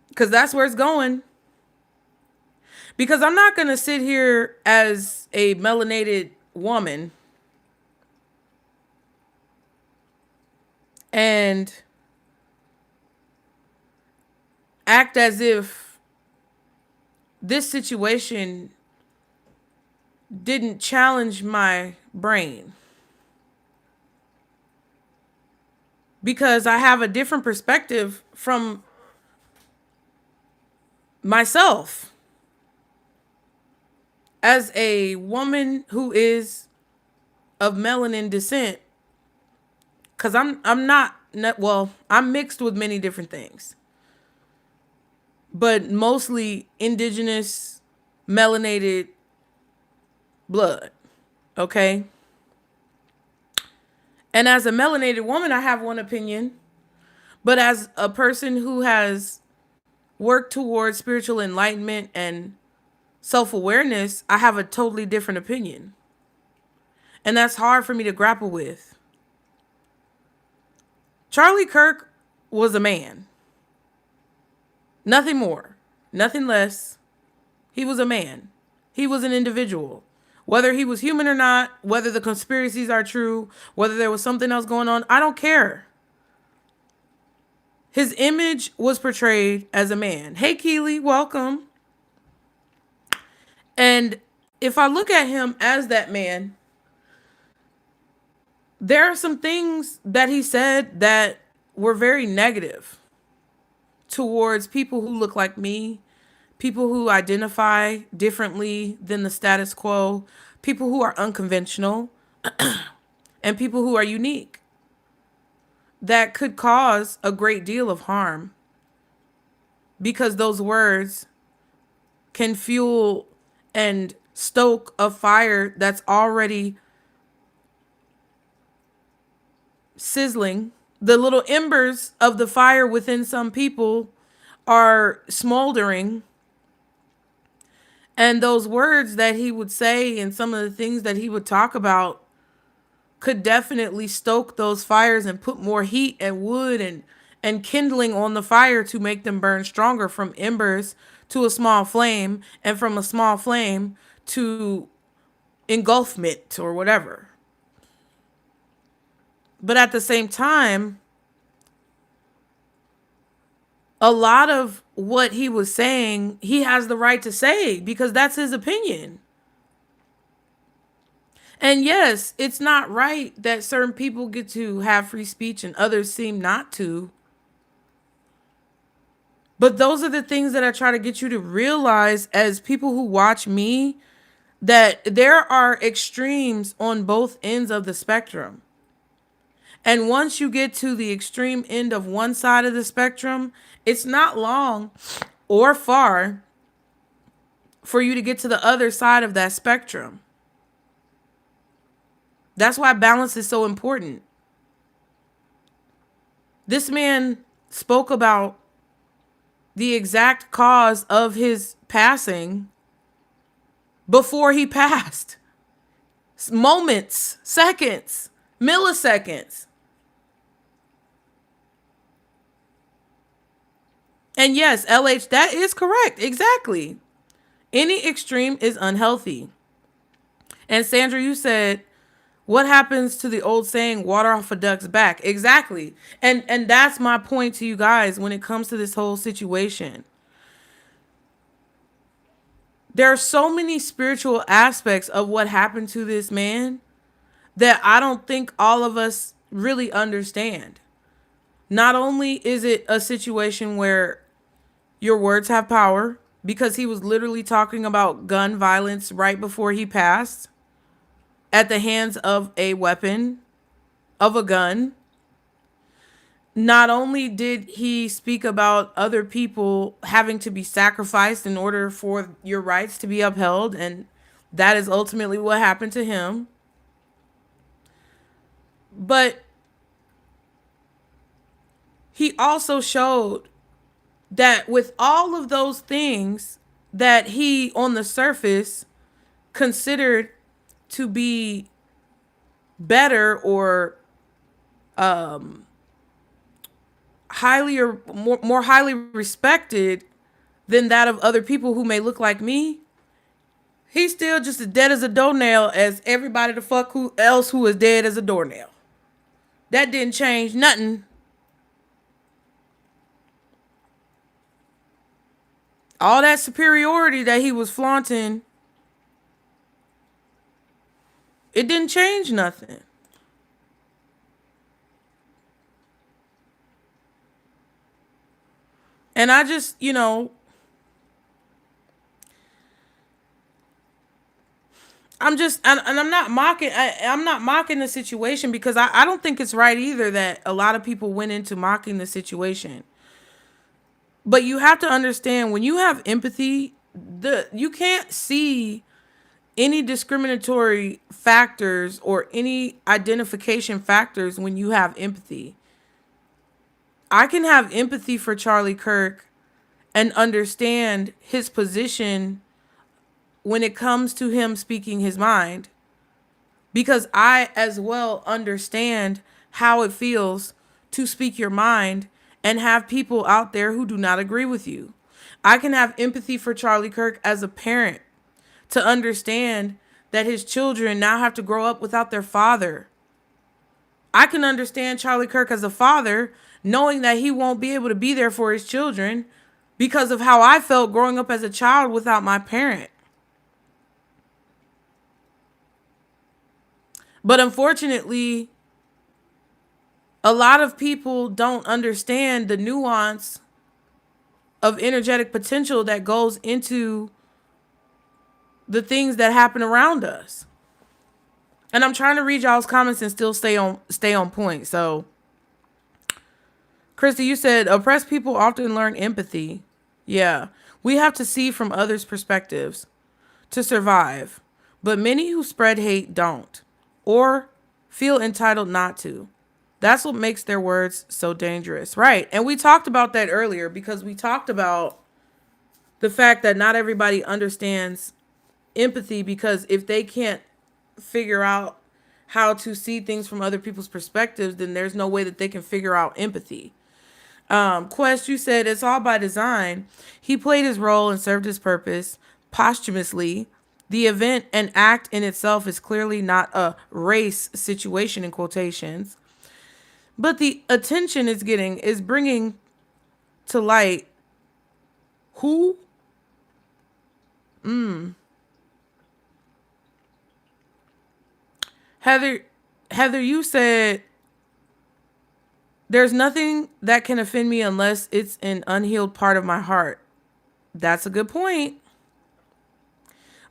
Because that's where it's going. Because I'm not going to sit here as a melanated woman and act as if this situation didn't challenge my brain. Because I have a different perspective from myself as a woman who is of melanin descent. Because I'm not, well, I'm mixed with many different things, but mostly indigenous melanated blood. Okay. And as a melanated woman, I have one opinion, but as a person who has worked towards spiritual enlightenment and self-awareness, I have a totally different opinion. And that's hard for me to grapple with. Charlie Kirk was a man. Nothing more, nothing less. He was a man. He was an individual. Whether he was human or not, whether the conspiracies are true, whether there was something else going on, I don't care. His image was portrayed as a man. Hey, Keely, welcome. And if I look at him as that man, there are some things that he said that were very negative towards people who look like me, people who identify differently than the status quo, people who are unconventional, and people who are unique. That could cause a great deal of harm because those words can fuel and stoke a fire that's already sizzling. The little embers of the fire within some people are smoldering. And those words that he would say and some of the things that he would talk about could definitely stoke those fires and put more heat and wood and kindling on the fire to make them burn stronger, from embers to a small flame, and from a small flame to engulfment or whatever. But at the same time, a lot of what he was saying, he has the right to say because that's his opinion. And yes, it's not right that certain people get to have free speech and others seem not to. But those are the things that I try to get you to realize as people who watch me, that there are extremes on both ends of the spectrum. And once you get to the extreme end of one side of the spectrum, it's not long or far for you to get to the other side of that spectrum. That's why balance is so important. This man spoke about the exact cause of his passing before he passed. Moments, seconds, milliseconds. And yes, LH, that is correct. Exactly. Any extreme is unhealthy. And Sandra, you said, what happens to the old saying, water off a duck's back? Exactly. And that's my point to you guys when it comes to this whole situation. There are so many spiritual aspects of what happened to this man that I don't think all of us really understand. Not only is it a situation where your words have power, because he was literally talking about gun violence right before he passed at the hands of a weapon, of a gun. Not only did he speak about other people having to be sacrificed in order for your rights to be upheld, and that is ultimately what happened to him. But he also showed that with all of those things that he on the surface considered to be better or highly or more highly respected than that of other people who may look like me, he's still just as dead as a doornail as everybody the fuck who else who is dead as a doornail. That didn't change nothing. All that superiority that he was flaunting, it didn't change nothing. And I just, I'm not mocking. I'm not mocking the situation because I don't think it's right either that a lot of people went into mocking the situation. But you have to understand when you have empathy, you can't see any discriminatory factors or any identification factors when you have empathy. I can have empathy for Charlie Kirk and understand his position when it comes to him speaking his mind, because I as well understand how it feels to speak your mind and have people out there who do not agree with you. I can have empathy for Charlie Kirk as a parent to understand that his children now have to grow up without their father. I can understand Charlie Kirk as a father knowing that he won't be able to be there for his children because of how I felt growing up as a child without my parent. But unfortunately, a lot of people don't understand the nuance of energetic potential that goes into the things that happen around us. And I'm trying to read y'all's comments and still stay on point. So, Christy, you said oppressed people often learn empathy. Yeah, we have to see from others' perspectives to survive, but many who spread hate don't, or feel entitled not to. That's what makes their words so dangerous. Right. And we talked about that earlier because we talked about the fact that not everybody understands empathy, because if they can't figure out how to see things from other people's perspectives, then there's no way that they can figure out empathy. Quest, you said it's all by design. He played his role and served his purpose posthumously. The event and act in itself is clearly not a race situation in quotations. But the attention it's getting is bringing to light who? Heather, you said there's nothing that can offend me unless it's an unhealed part of my heart. That's a good point.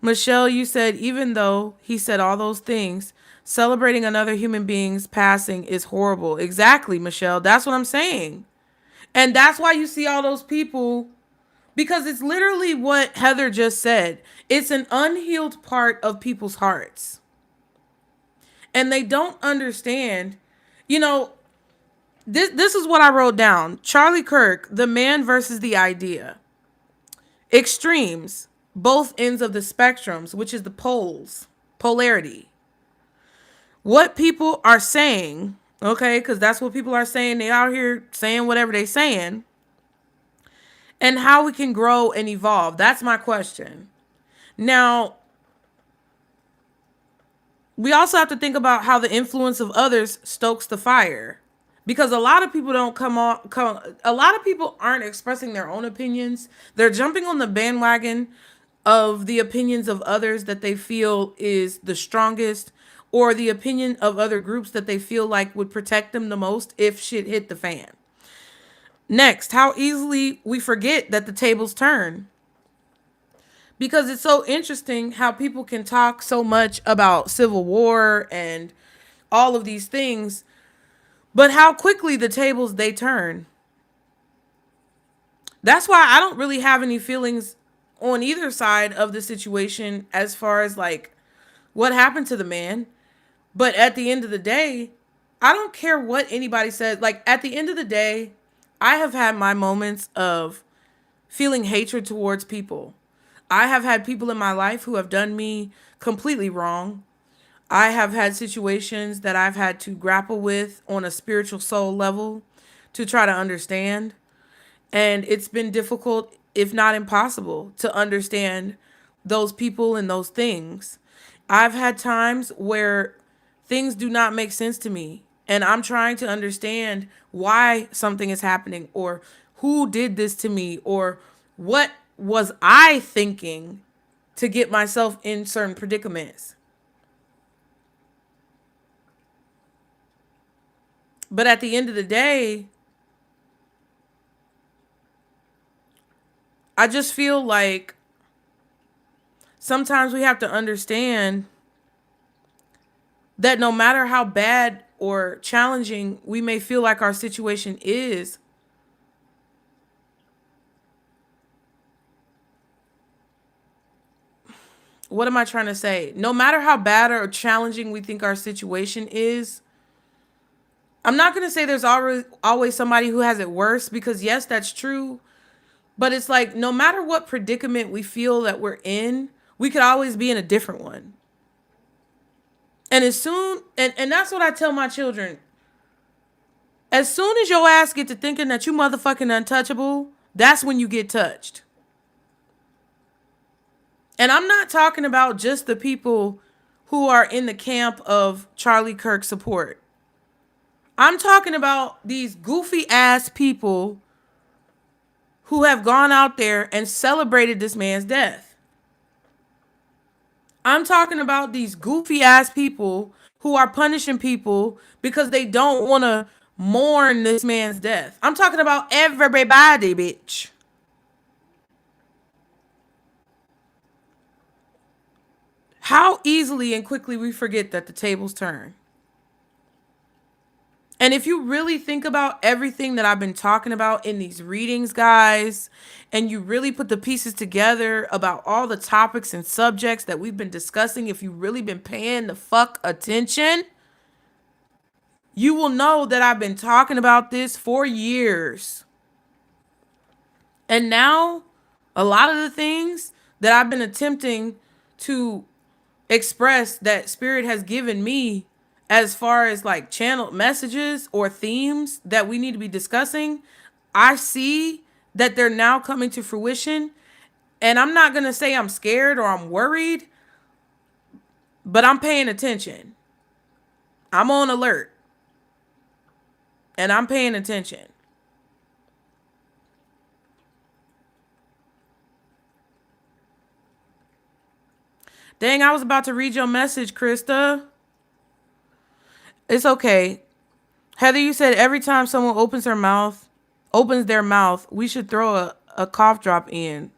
Michelle, you said even though he said all those things, celebrating another human being's passing is horrible. Exactly, Michelle. That's what I'm saying. And that's why you see all those people, because it's literally what Heather just said. It's an unhealed part of people's hearts. And they don't understand, this is what I wrote down. Charlie Kirk, the man versus the idea. Extremes, both ends of the spectrums, which is the polarity. What people are saying, okay, because that's what people are saying. They out here saying whatever they saying. And how we can grow and evolve. That's my question. Now, we also have to think about how the influence of others stokes the fire. Because a lot of people a lot of people aren't expressing their own opinions. They're jumping on the bandwagon of the opinions of others that they feel is the strongest, or the opinion of other groups that they feel like would protect them the most if shit hit the fan. Next, how easily we forget that the tables turn. Because it's so interesting how people can talk so much about civil war and all of these things, but how quickly the tables they turn. That's why I don't really have any feelings on either side of the situation as far as like what happened to the man. But at the end of the day, I don't care what anybody says. Like at the end of the day, I have had my moments of feeling hatred towards people. I have had people in my life who have done me completely wrong. I have had situations that I've had to grapple with on a spiritual soul level to try to understand. And it's been difficult, if not impossible, to understand those people and those things. I've had times where things do not make sense to me, and I'm trying to understand why something is happening, or who did this to me, or what was I thinking to get myself in certain predicaments. But at the end of the day, I just feel like sometimes we have to understand that no matter how bad or challenging we may feel like our situation is, what am I trying to say? No matter how bad or challenging we think our situation is, I'm not going to say there's always somebody who has it worse, because yes, that's true. But it's like, no matter what predicament we feel that we're in, we could always be in a different one. And and that's what I tell my children. As soon as your ass get to thinking that you motherfucking untouchable, that's when you get touched. And I'm not talking about just the people who are in the camp of Charlie Kirk support. I'm talking about these goofy ass people who have gone out there and celebrated this man's death. I'm talking about these goofy ass people who are punishing people because they don't want to mourn this man's death. I'm talking about everybody, bitch. How easily and quickly we forget that the tables turn. And if you really think about everything that I've been talking about in these readings, guys, and you really put the pieces together about all the topics and subjects that we've been discussing, if you've really been paying the fuck attention, you will know that I've been talking about this for years. And now, a lot of the things that I've been attempting to express that Spirit has given me, as far as like channeled messages or themes that we need to be discussing, I see that they're now coming to fruition. And I'm not going to say I'm scared or I'm worried, but I'm paying attention. I'm on alert. And I'm paying attention. Dang, I was about to read your message, Krista. It's okay. Heather, you said every time someone opens their mouth, we should throw a cough drop in.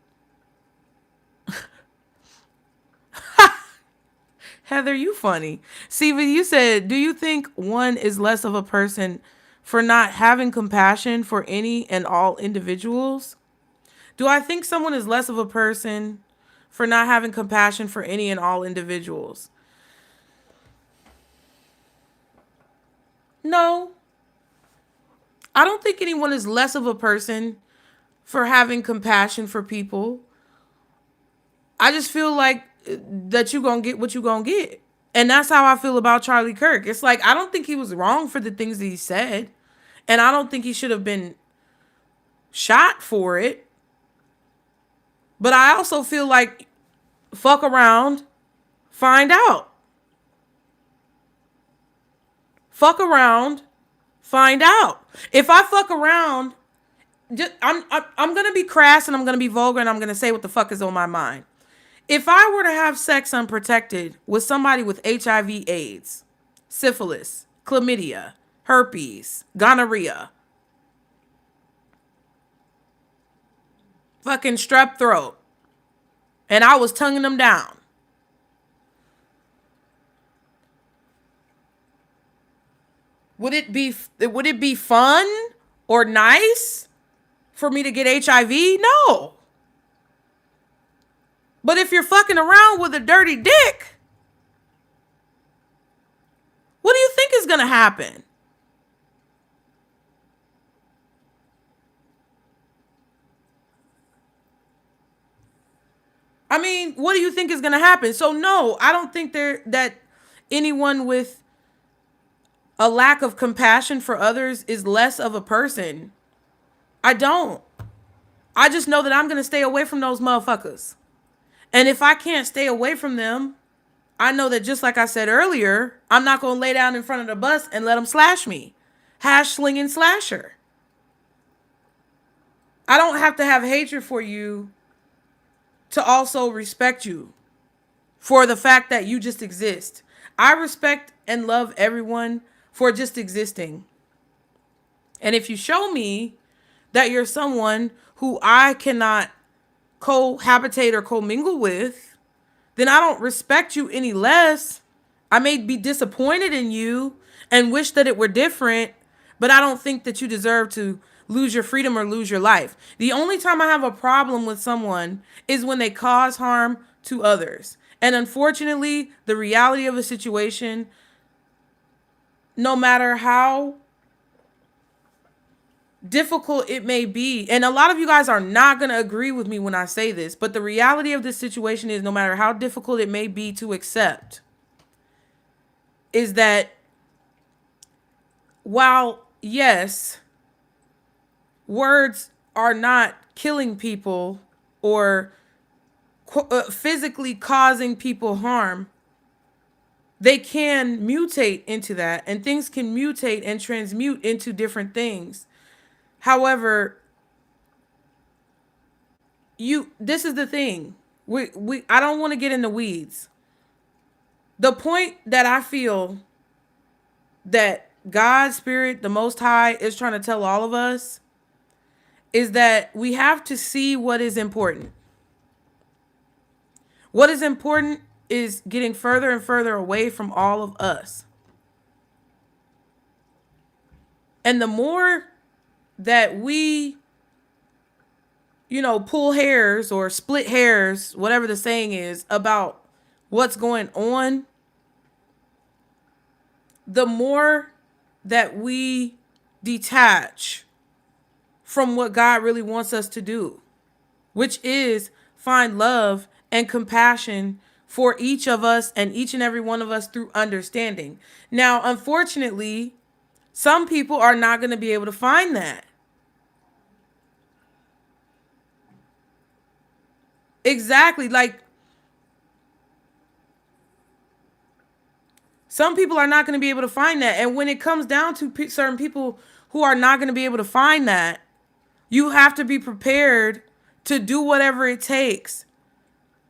Heather, you funny. Siva, you said, do you think one is less of a person for not having compassion for any and all individuals? Do I think someone is less of a person for not having compassion for any and all individuals? No. I don't think anyone is less of a person for having compassion for people. I just feel like that you're going to get what you're going to get. And that's how I feel about Charlie Kirk. It's like, I don't think he was wrong for the things that he said. And I don't think he should have been shot for it. But I also feel like, fuck around, find out. Fuck around, find out. If I fuck around, I'm going to be crass and I'm going to be vulgar and I'm going to say what the fuck is on my mind. If I were to have sex unprotected with somebody with HIV, AIDS, syphilis, chlamydia, herpes, gonorrhea, fucking strep throat, and I was tonguing them down, would it be fun or nice for me to get HIV? No. But if you're fucking around with a dirty dick, what do you think is going to happen? mean, what do you think is going to happen? So no, I don't think that anyone with a lack of compassion for others is less of a person. I don't. I just know that I'm going to stay away from those motherfuckers. And if I can't stay away from them, I know that just like I said earlier, I'm not going to lay down in front of the bus and let them slash me. Hash slinging slasher. I don't have to have hatred for you to also respect you for the fact that you just exist. I respect and love everyone for just existing. And if you show me that you're someone who I cannot cohabitate or commingle with, then I don't respect you any less. I may be disappointed in you and wish that it were different, but I don't think that you deserve to lose your freedom or lose your life. The only time I have a problem with someone is when they cause harm to others. And unfortunately, the reality of a situation, no matter how difficult it may be, and a lot of you guys are not going to agree with me when I say this, but the reality of this situation is no matter how difficult it may be to accept, is that while, yes, words are not killing people or physically causing people harm, they can mutate into that, and things can mutate and transmute into different things. However, this is the thing. I don't want to get in the weeds. The point that I feel that God, Spirit, the Most High is trying to tell all of us is that we have to see what is important. What is important is getting further and further away from all of us. And the more that we, pull hairs or split hairs, whatever the saying is, about what's going on, the more that we detach from what God really wants us to do, which is find love and compassion for each of us and each and every one of us through understanding. Now, unfortunately, some people are not going to be able to find that. Exactly. Like, some people are not going to be able to find that. And when it comes down to certain people who are not going to be able to find that, you have to be prepared to do whatever it takes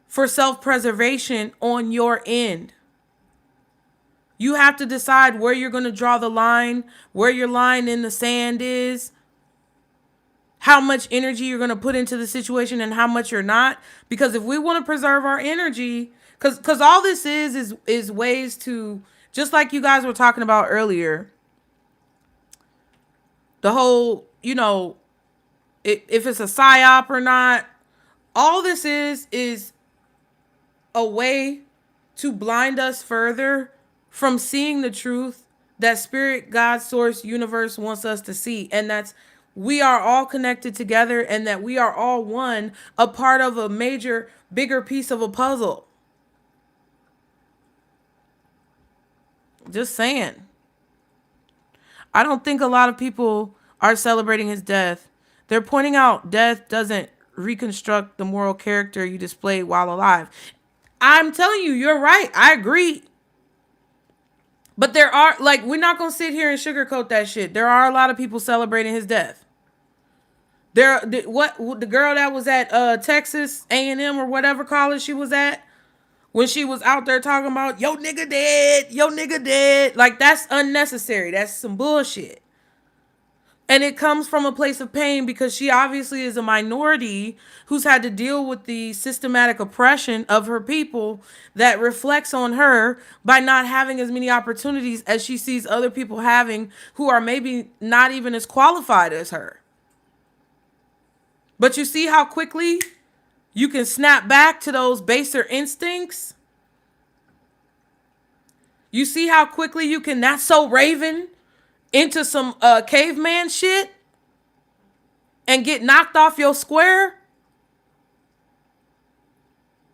for self-preservation on your end. You have to decide where you're going to draw the line, where your line in the sand is, how much energy you're going to put into the situation and how much you're not. Because if we want to preserve our energy, because all this is ways to, just like you guys were talking about earlier, the whole, if it's a psyop or not, all this is a way to blind us further from seeing the truth that Spirit, God, Source, Universe wants us to see. And that's, we are all connected together and that we are all one, a part of a major, bigger piece of a puzzle. Just saying. I don't think a lot of people are celebrating his death. They're pointing out death doesn't reconstruct the moral character you displayed while alive. I'm telling you, you're right. I agree. But there are, we're not going to sit here and sugarcoat that shit. There are a lot of people celebrating his death. The girl that was at Texas A&M or whatever college she was at, when she was out there talking about, yo nigga dead. Like, that's unnecessary. That's some bullshit. And it comes from a place of pain because she obviously is a minority who's had to deal with the systematic oppression of her people that reflects on her by not having as many opportunities as she sees other people having who are maybe not even as qualified as her. But you see how quickly you can snap back to those baser instincts? You see how quickly you can, that's so Raven, into some caveman shit and get knocked off your square?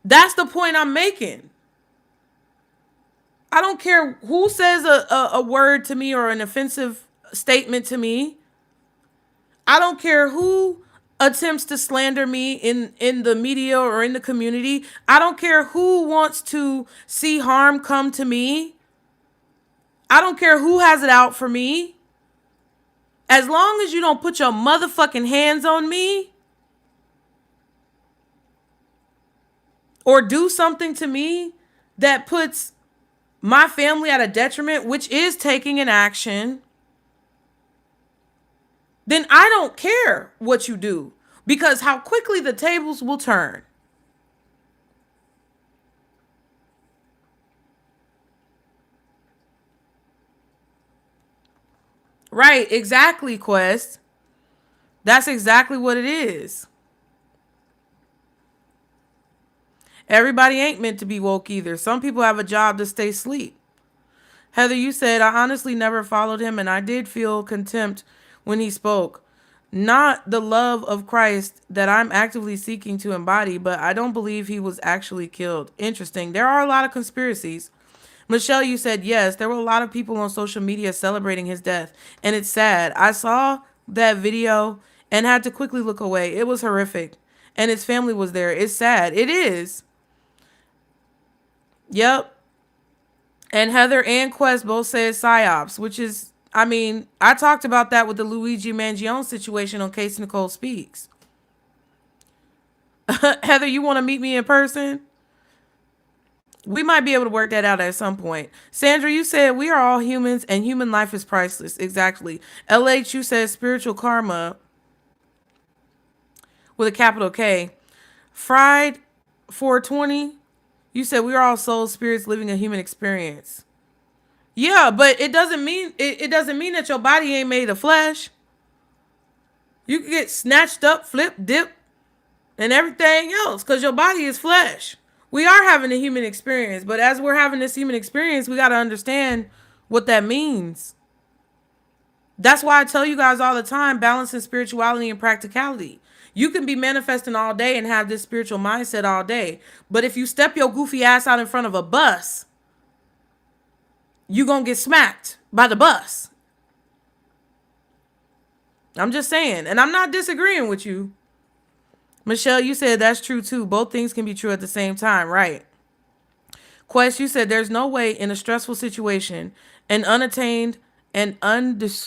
That's the point I'm making. I don't care who says a word to me or an offensive statement to me. I don't care who attempts to slander me in the media or in the community. I don't care who wants to see harm come to me. I don't care who has it out for me. As long as you don't put your motherfucking hands on me or do something to me that puts my family at a detriment, which is taking an action, then I don't care what you do, because how quickly the tables will turn. Right, exactly, Quest. That's exactly what it is. Everybody ain't meant to be woke either. Some people have a job to stay asleep. Heather, you said, I honestly never followed him, and I did feel contempt when he spoke. Not the love of Christ that I'm actively seeking to embody, but I don't believe he was actually killed. Interesting. There are a lot of conspiracies. Michelle, you said, yes, there were a lot of people on social media celebrating his death, and it's sad. I saw that video and had to quickly look away. It was horrific, and his family was there. It's sad. It is. Yep. And Heather and Quest both said psyops, which is, I mean, I talked about that with the Luigi Mangione situation on Case Nicole Speaks. Heather, you want to meet me in person? We might be able to work that out at some point. Sandra, you said we are all humans and human life is priceless. Exactly. LH, you said spiritual karma with a capital K. Fried 420, you said we are all soul spirits living a human experience. Yeah, but it doesn't mean that your body ain't made of flesh. You can get snatched up, flipped, dipped, and everything else because your body is flesh. We are having a human experience, but as we're having this human experience, we got to understand what that means. That's why I tell you guys all the time, balancing spirituality and practicality. You can be manifesting all day and have this spiritual mindset all day, but if you step your goofy ass out in front of a bus, you gonna get smacked by the bus. I'm just saying, and I'm not disagreeing with you. Michelle, you said that's true too. Both things can be true at the same time, right? Quest, you said there's no way in a stressful situation an unattained and undisciplined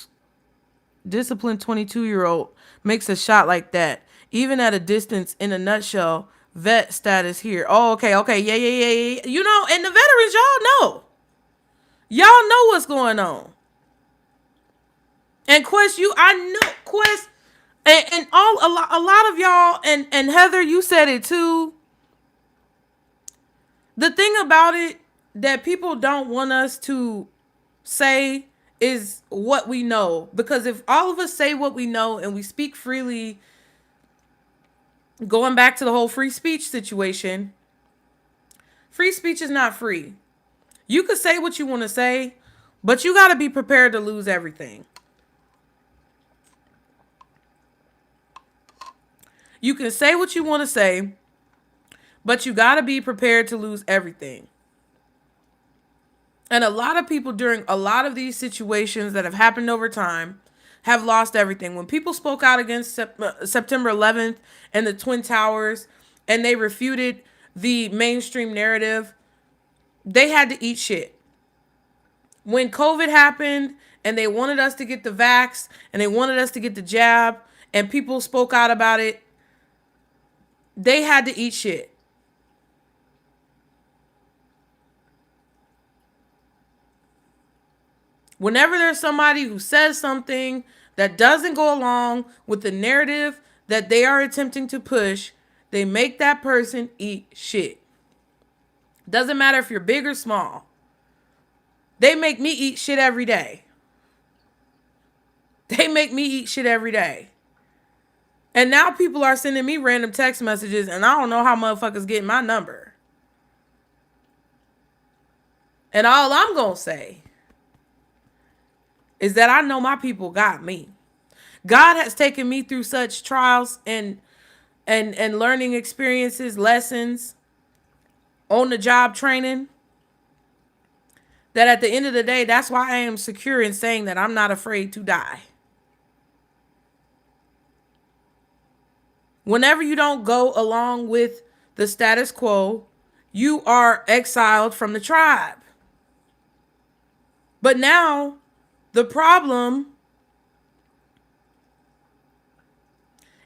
22-year-old makes a shot like that. Even at a distance, in a nutshell, vet status here. Oh, okay. Yeah. You know, and the veterans, y'all know. Y'all know what's going on. And Quest, I know, Quest, and a lot of y'all, and Heather, you said it too. The thing about it that people don't want us to say is what we know. Because if all of us say what we know and we speak freely, going back to the whole free speech situation, free speech is not free. You can say what you want to say, but you got to be prepared to lose everything. You can say what you want to say, but you got to be prepared to lose everything. And a lot of people during a lot of these situations that have happened over time have lost everything. When people spoke out against September 11th and the Twin Towers, and they refuted the mainstream narrative, they had to eat shit. When COVID happened and they wanted us to get the vax and they wanted us to get the jab and people spoke out about it, they had to eat shit. Whenever there's somebody who says something that doesn't go along with the narrative that they are attempting to push, they make that person eat shit. Doesn't matter if you're big or small. They make me eat shit every day. They make me eat shit every day. And now people are sending me random text messages and I don't know how motherfuckers get my number. And all I'm going to say is that I know my people got me. God has taken me through such trials and learning experiences, lessons, on the job training, that at the end of the day, that's why I am secure in saying that I'm not afraid to die. Whenever you don't go along with the status quo, you are exiled from the tribe. But now the problem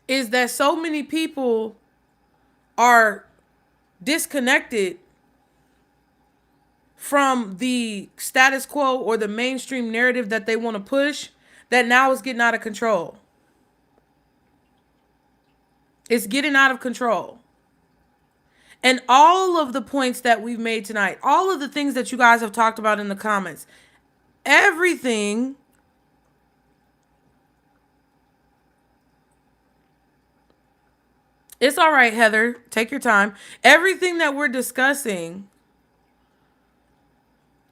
is that so many people are disconnected from the status quo or the mainstream narrative that they want to push, that now it's getting out of control. It's getting out of control. And all of the points that we've made tonight, all of the things that you guys have talked about in the comments, everything it's all right, Heather. Take your time. Everything that we're discussing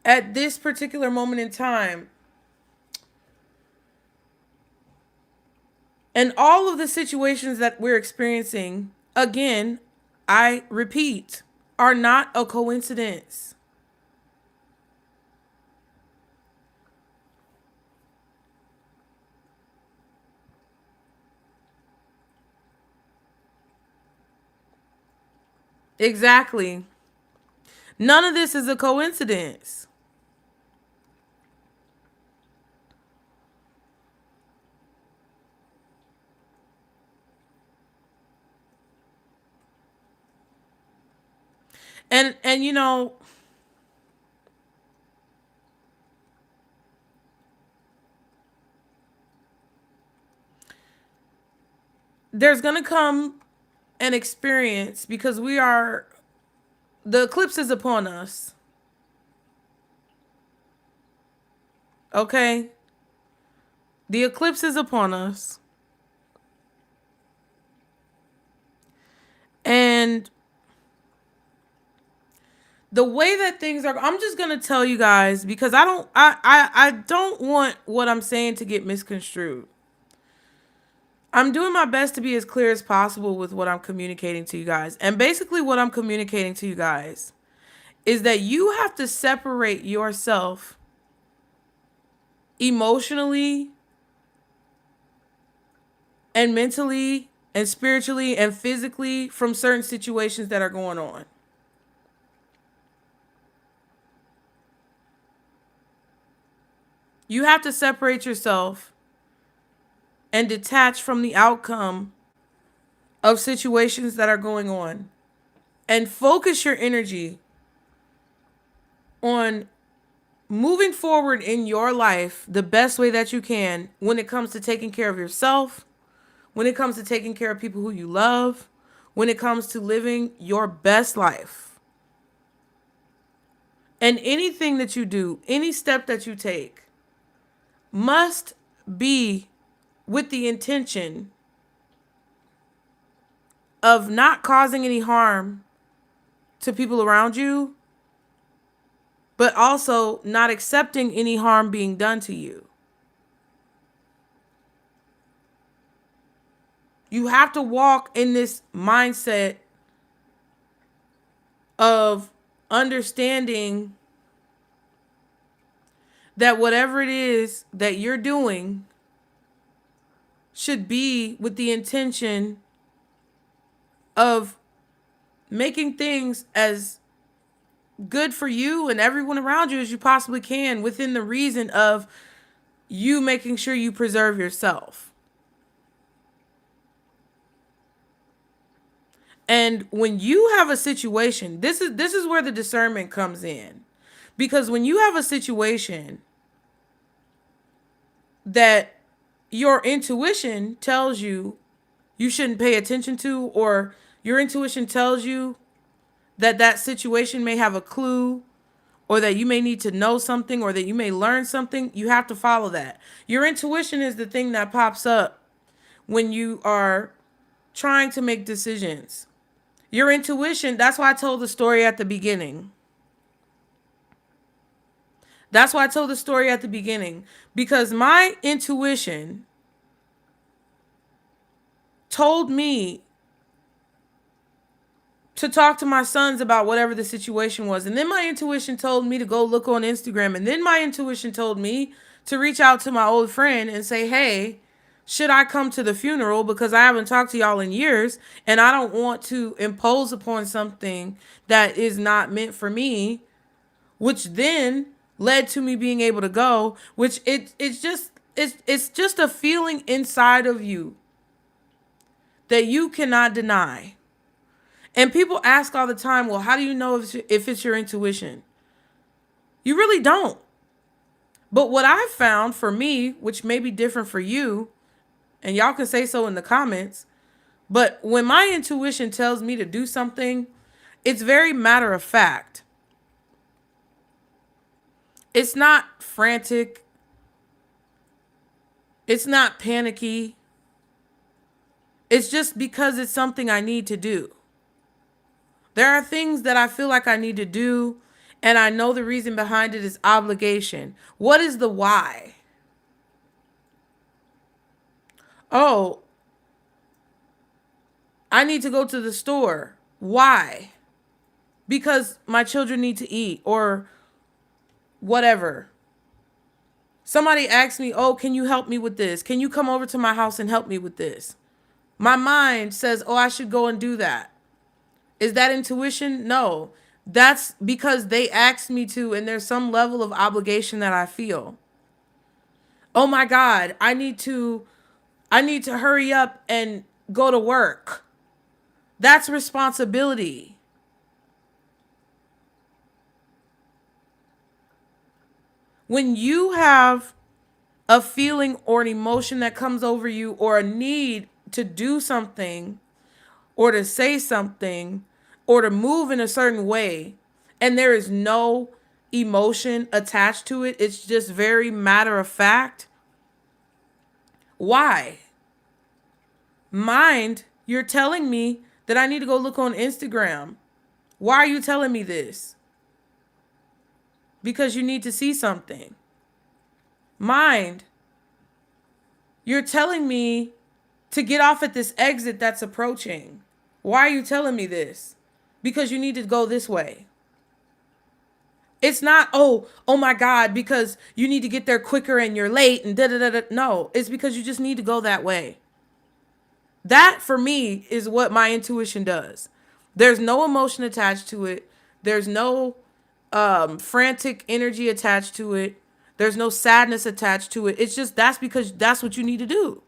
at this particular moment in time, and all of the situations that we're experiencing, again, I repeat, are not a coincidence. Exactly. None of this is a coincidence. And you know, there's going to come an experience, because the eclipse is upon us. Okay? The eclipse is upon us. And the way that things are, I'm just going to tell you guys, because I don't want what I'm saying to get misconstrued. I'm doing my best to be as clear as possible with what I'm communicating to you guys. And basically what I'm communicating to you guys is that you have to separate yourself emotionally and mentally and spiritually and physically from certain situations that are going on. You have to separate yourself and detach from the outcome of situations that are going on, and focus your energy on moving forward in your life the best way that you can when it comes to taking care of yourself, when it comes to taking care of people who you love, when it comes to living your best life. And anything that you do, any step that you take, must be with the intention of not causing any harm to people around you, but also not accepting any harm being done to you. You have to walk in this mindset of understanding that whatever it is that you're doing should be with the intention of making things as good for you and everyone around you as you possibly can, within the reason of you making sure you preserve yourself. And when you have a situation, this is where the discernment comes in. Because when you have a situation that your intuition tells you you shouldn't pay attention to, or your intuition tells you that that situation may have a clue, or that you may need to know something, or that you may learn something, you have to follow that. Your intuition is the thing that pops up when you are trying to make decisions. Your intuition, that's why I told the story at the beginning. That's why I told the story at the beginning. Because my intuition told me to talk to my sons about whatever the situation was. And then my intuition told me to go look on Instagram. And then my intuition told me to reach out to my old friend and say, hey, should I come to the funeral? Because I haven't talked to y'all in years and I don't want to impose upon something that is not meant for me, which then led to me being able to go, which it's just a feeling inside of you that you cannot deny. And people ask all the time, well, how do you know if it's your intuition? You really don't. But what I've found for me, which may be different for you, and y'all can say so in the comments, but when my intuition tells me to do something, it's very matter of fact. It's not frantic. It's not panicky. It's just because it's something I need to do. There are things that I feel like I need to do, and I know the reason behind it is obligation. What is the why? Oh, I need to go to the store. Why? Because my children need to eat or whatever. Somebody asked me, oh, can you help me with this? Can you come over to my house and help me with this? My mind says, oh, I should go and do that. Is that intuition? No. That's because they asked me to, and there's some level of obligation that I feel. Oh my God, I need to hurry up and go to work. That's responsibility. When you have a feeling or an emotion that comes over you or a need to do something or to say something or to move in a certain way, and there is no emotion attached to it, it's just very matter of fact. Why? Mind, you're telling me that I need to go look on Instagram. Why are you telling me this? Because you need to see something. Mind, you're telling me to get off at this exit that's approaching. Why are you telling me this? Because you need to go this way. It's not, oh my God, because you need to get there quicker and you're late and da-da-da-da. No, it's because you just need to go that way. That, for me, is what my intuition does. There's no emotion attached to it. There's no frantic energy attached to it. There's no sadness attached to it. It's just that's because that's what you need to do.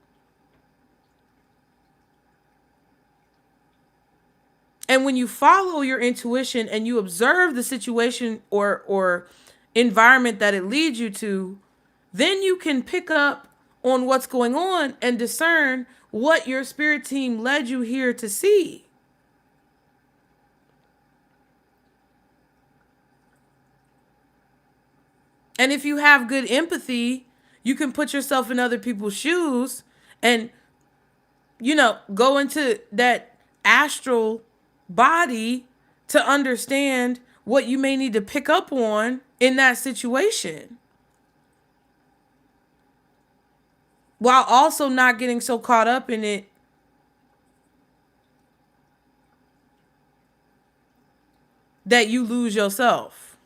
And when you follow your intuition and you observe the situation or environment that it leads you to, then you can pick up on what's going on and discern what your spirit team led you here to see. And if you have good empathy, you can put yourself in other people's shoes and, go into that astral body to understand what you may need to pick up on in that situation, while also not getting so caught up in it that you lose yourself.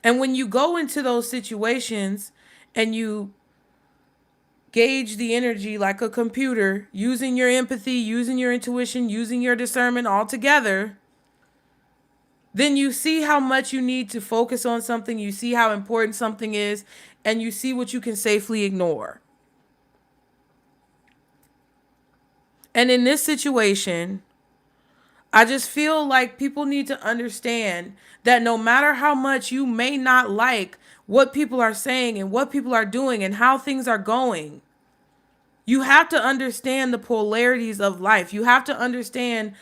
And when you go into those situations and you gauge the energy like a computer, using your empathy, using your intuition, using your discernment all together, then you see how much you need to focus on something, you see how important something is, and you see what you can safely ignore. And in this situation, I just feel like people need to understand that no matter how much you may not like what people are saying and what people are doing and how things are going, you have to understand the polarities of life. You have to understand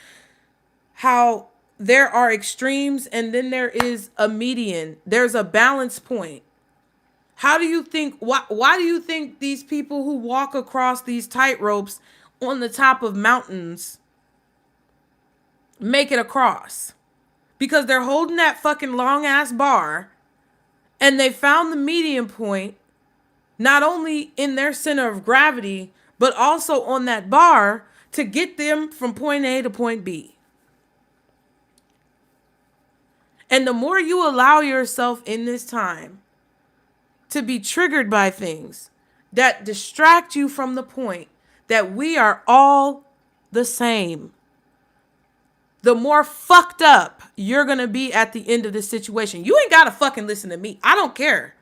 how there are extremes and then there is a median. There's a balance point. How do you think, why do you think these people who walk across these tightropes on the top of mountains make it across? Because they're holding that fucking long ass bar and they found the median point, not only in their center of gravity, but also on that bar to get them from point A to point B. And the more you allow yourself in this time to be triggered by things that distract you from the point that we are all the same, the more fucked up you're going to be at the end of this situation. You ain't got to fucking listen to me. I don't care.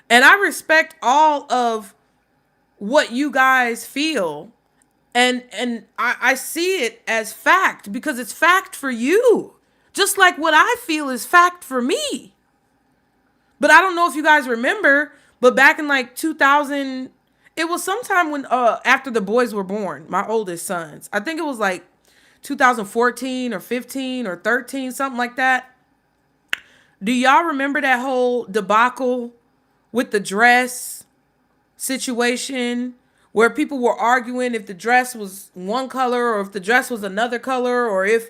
And I respect all of what you guys feel. And I see it as fact because it's fact for you. Just like what I feel is fact for me. But I don't know if you guys remember, but back in like 2000, it was sometime when after the boys were born, my oldest sons. I think it was like 2014 or 15 or 13, something like that. Do y'all remember that whole debacle with the dress situation where people were arguing if the dress was one color or if the dress was another color, or if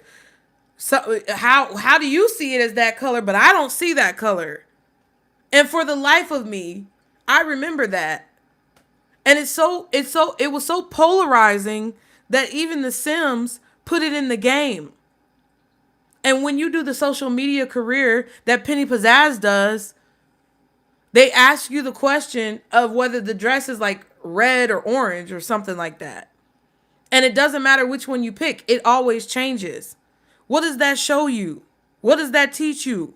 how do you see it as that color, but I don't see that color? And for the life of me, I remember that. And it was so polarizing that even the Sims put it in the game. And when you do the social media career that Penny Pizzazz does, they ask you the question of whether the dress is like red or orange or something like that. And it doesn't matter which one you pick. It always changes. What does that show you? What does that teach you?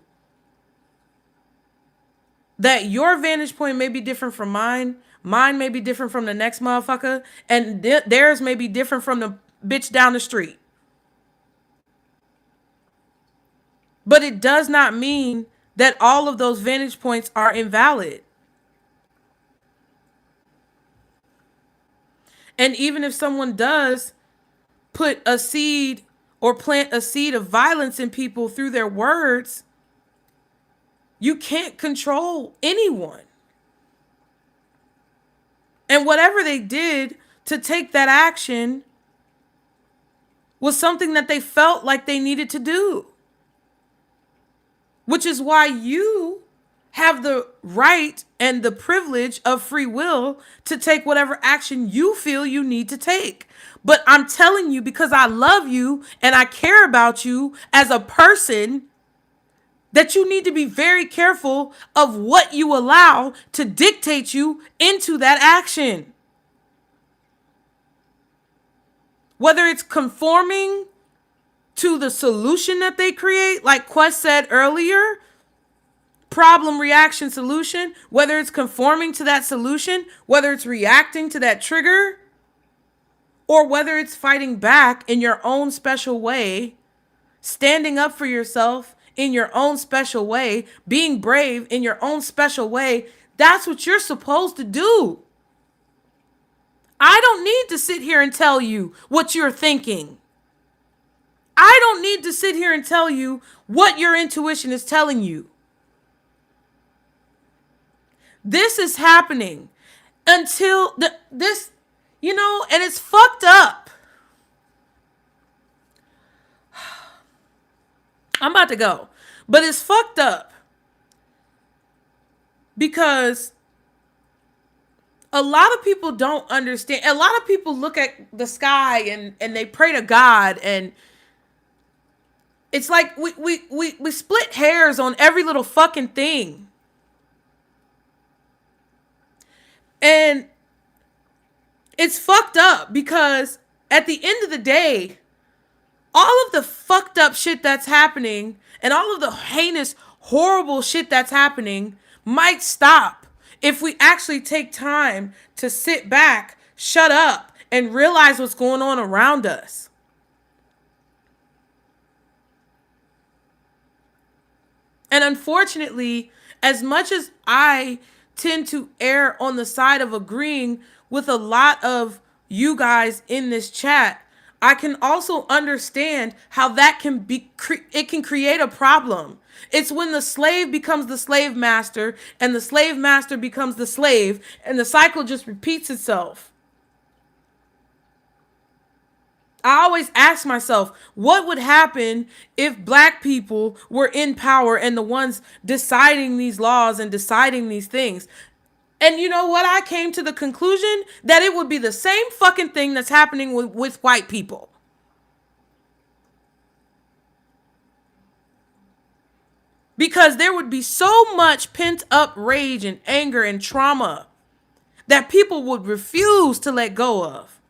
That your vantage point may be different from mine. Mine may be different from the next motherfucker. And theirs may be different from the bitch down the street. But it does not mean that all of those vantage points are invalid. And even if someone does put a seed or plant a seed of violence in people through their words, you can't control anyone. And whatever they did to take that action was something that they felt like they needed to do. Which is why you have the right and the privilege of free will to take whatever action you feel you need to take. But I'm telling you, because I love you and I care about you as a person, that you need to be very careful of what you allow to dictate you into that action. Whether it's conforming to the solution that they create, like Quest said earlier, problem, reaction, solution, whether it's conforming to that solution, whether it's reacting to that trigger, or whether it's fighting back in your own special way, standing up for yourself in your own special way, being brave in your own special way, that's what you're supposed to do. I don't need to sit here and tell you what you're thinking. I don't need to sit here and tell you what your intuition is telling you. This is happening until this, and it's fucked up. I'm about to go, but it's fucked up because a lot of people don't understand. A lot of people look at the sky and they pray to God, and it's like we split hairs on every little fucking thing. And it's fucked up because at the end of the day, all of the fucked up shit that's happening and all of the heinous, horrible shit that's happening might stop if we actually take time to sit back, shut up, and realize what's going on around us. And unfortunately, as much as I tend to err on the side of agreeing with a lot of you guys in this chat, I can also understand how that can be, it can create a problem. It's when the slave becomes the slave master and the slave master becomes the slave, and the cycle just repeats itself. I always ask myself, what would happen if black people were in power and the ones deciding these laws and deciding these things? And you know what? I came to the conclusion that it would be the same fucking thing that's happening with white people. Because there would be so much pent up rage and anger and trauma that people would refuse to let go of.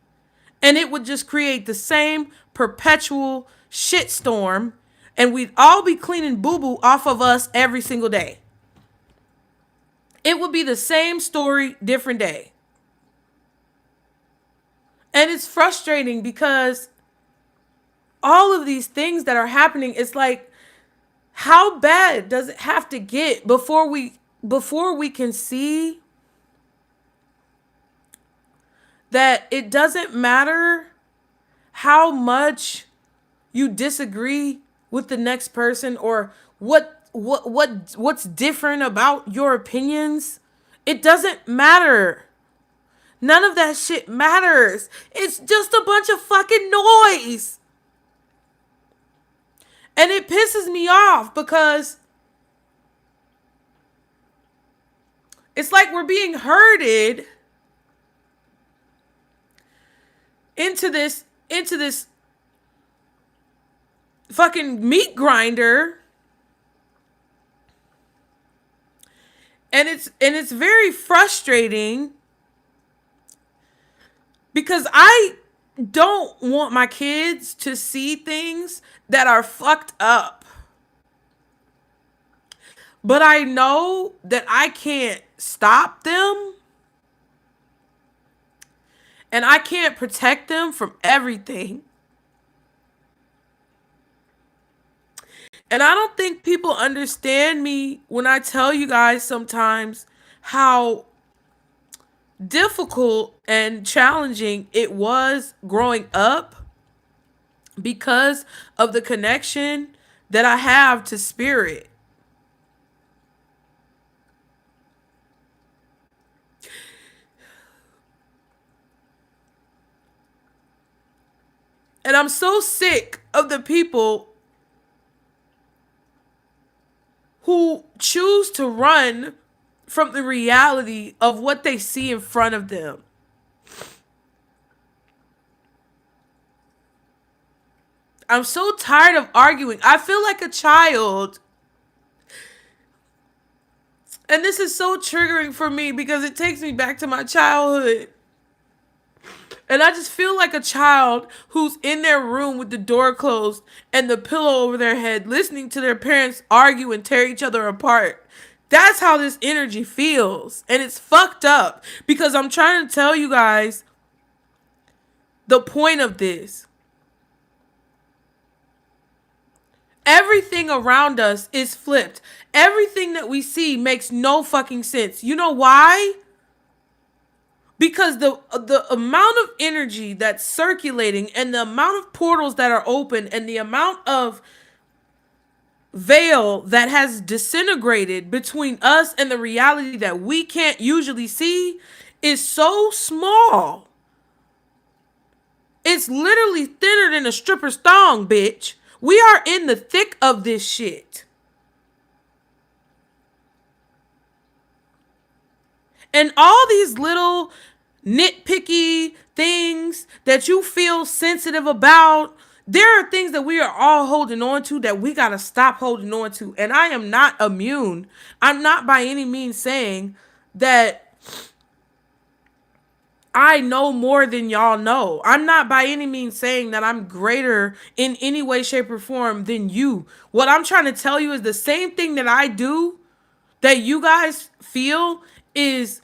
And it would just create the same perpetual shitstorm. And we'd all be cleaning boo-boo off of us every single day. It would be the same story, different day. And it's frustrating because all of these things that are happening, it's like, how bad does it have to get before we can see that it doesn't matter how much you disagree with the next person or what's different about your opinions? It doesn't matter. None of that shit matters. It's just a bunch of fucking noise. And it pisses me off because it's like we're being herded into this fucking meat grinder. And it's very frustrating because I don't want my kids to see things that are fucked up. But I know that I can't stop them. And I can't protect them from everything. And I don't think people understand me when I tell you guys sometimes how difficult and challenging it was growing up because of the connection that I have to spirit. And I'm so sick of the people who choose to run from the reality of what they see in front of them. I'm so tired of arguing. I feel like a child. And this is so triggering for me because it takes me back to my childhood. And I just feel like a child who's in their room with the door closed and the pillow over their head, listening to their parents argue and tear each other apart. That's how this energy feels. And it's fucked up because I'm trying to tell you guys the point of this. Everything around us is flipped. Everything that we see makes no fucking sense. You know why? Because the amount of energy that's circulating and the amount of portals that are open and the amount of veil that has disintegrated between us and the reality that we can't usually see is so small. It's literally thinner than a stripper's thong, bitch. We are in the thick of this shit. And all these little nitpicky things that you feel sensitive about, there are things that we are all holding on to that we got to stop holding on to. And I am not immune. I'm not by any means saying that I know more than y'all know. I'm not by any means saying that I'm greater in any way, shape, or form than you. What I'm trying to tell you is the same thing that I do that you guys feel is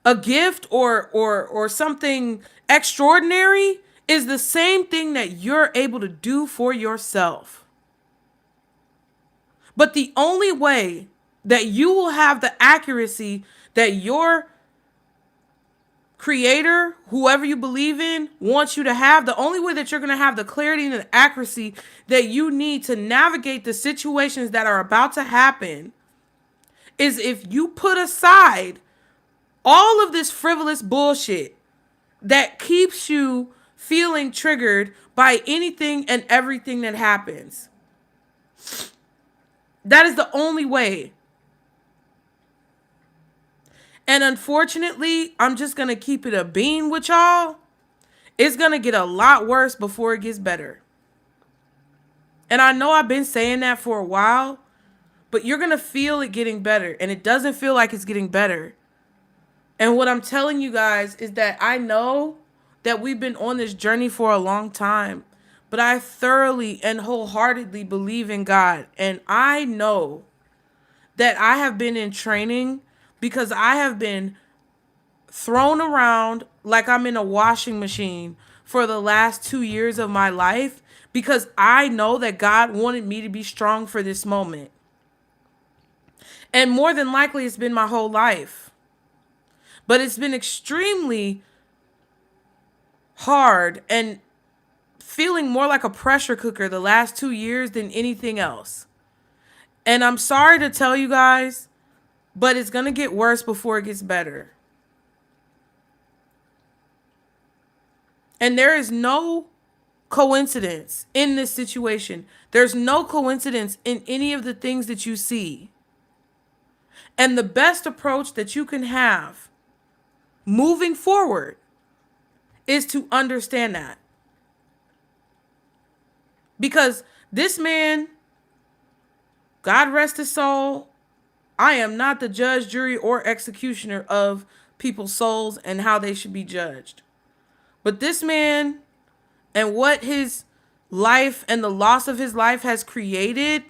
a gift or something extraordinary is the same thing that you're able to do for yourself. But the only way that you will have the accuracy that your creator, whoever you believe in, wants you to have, the only way that you're going to have the clarity and the accuracy that you need to navigate the situations that are about to happen is if you put aside all of this frivolous bullshit that keeps you feeling triggered by anything and everything that happens. That is the only way. And unfortunately, I'm just going to keep it a bean with y'all. It's going to get a lot worse before it gets better. And I know I've been saying that for a while, but you're going to feel it getting better. And it doesn't feel like it's getting better. And what I'm telling you guys is that I know that we've been on this journey for a long time, but I thoroughly and wholeheartedly believe in God. And I know that I have been in training because I have been thrown around like I'm in a washing machine for the last 2 years of my life, because I know that God wanted me to be strong for this moment. And more than likely, it's been my whole life. But it's been extremely hard and feeling more like a pressure cooker the last 2 years than anything else. And I'm sorry to tell you guys, but it's going to get worse before it gets better. And there is no coincidence in this situation. There's no coincidence in any of the things that you see. And the best approach that you can have moving forward is to understand that. Because this man, God rest his soul, I am not the judge, jury, or executioner of people's souls and how they should be judged. But this man and what his life and the loss of his life has created,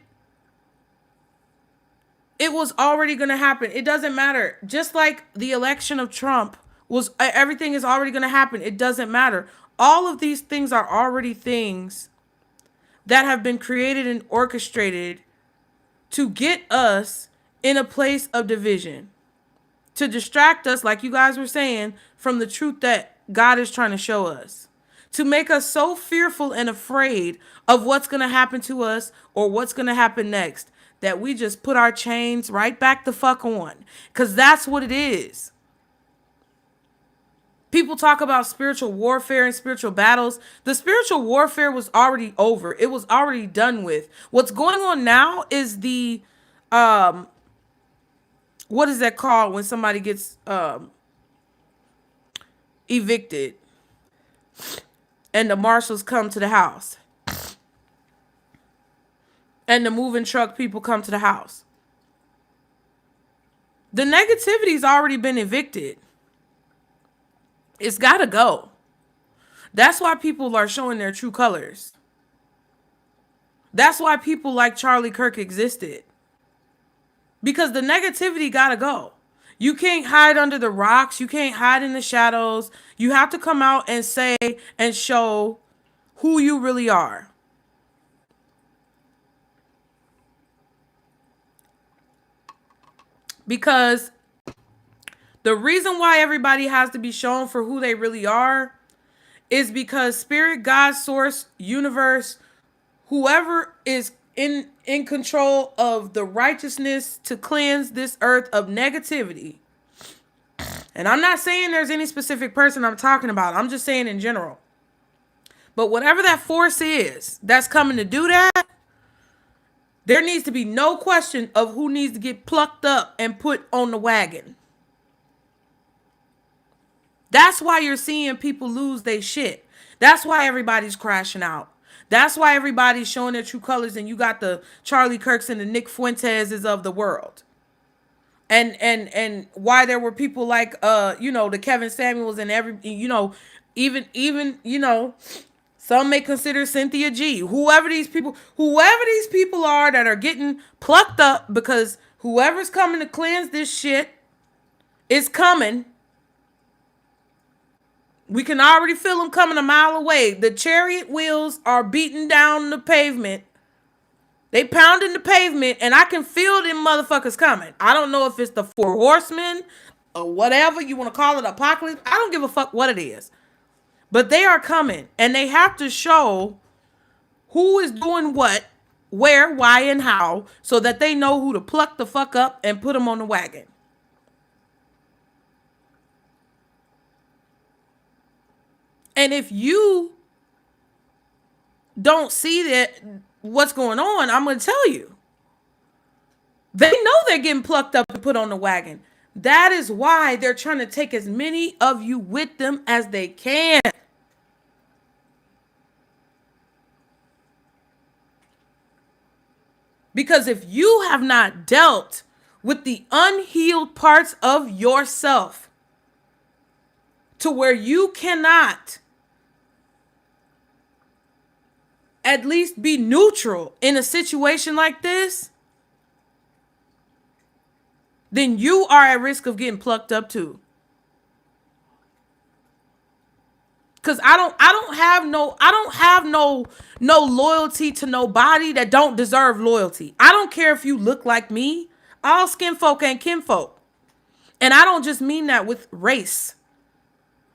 it was already going to happen. It doesn't matter. Just like the election of Trump was, everything is already going to happen. It doesn't matter. All of these things are already things that have been created and orchestrated to get us in a place of division, to distract us, like you guys were saying, from the truth that God is trying to show us, to make us so fearful and afraid of what's going to happen to us or what's going to happen next that we just put our chains right back the fuck on, because that's what it is. People talk about spiritual warfare and spiritual battles. The spiritual warfare was already over. It was already done with. What's going on now is the, what is that called when somebody gets evicted and the marshals come to the house and the moving truck people come to the house? The negativity's already been evicted. It's got to go. That's why people are showing their true colors. That's why people like Charlie Kirk existed. Because the negativity got to go. You can't hide under the rocks. You can't hide in the shadows. You have to come out and say and show who you really are. Because the reason why everybody has to be shown for who they really are is because spirit, God, source, universe, whoever is in control of the righteousness to cleanse this earth of negativity. And I'm not saying there's any specific person I'm talking about. I'm just saying in general. But whatever that force is that's coming to do that, there needs to be no question of who needs to get plucked up and put on the wagon. That's why you're seeing people lose their shit. That's why everybody's crashing out. That's why everybody's showing their true colors, and you got the Charlie Kirks and the Nick Fuenteses of the world. And why there were people like the Kevin Samuels and even some may consider Cynthia G. Whoever these people are that are getting plucked up, because whoever's coming to cleanse this shit is coming. We can already feel them coming a mile away. The chariot wheels are beating down the pavement. They pounding the pavement, and I can feel them motherfuckers coming. I don't know if it's the 4 horsemen or whatever you want to call it, apocalypse. I don't give a fuck what it is. But they are coming, and they have to show who is doing what, where, why, and how, so that they know who to pluck the fuck up and put them on the wagon. And if you don't see that what's going on, I'm going to tell you. They know they're getting plucked up and put on the wagon. That is why they're trying to take as many of you with them as they can. Because if you have not dealt with the unhealed parts of yourself to where you cannot at least be neutral in a situation like this, then you are at risk of getting plucked up too. Cause I don't have no loyalty to nobody that don't deserve loyalty. I don't care if you look like me. All skin folk ain't kinfolk. And I don't just mean that with race.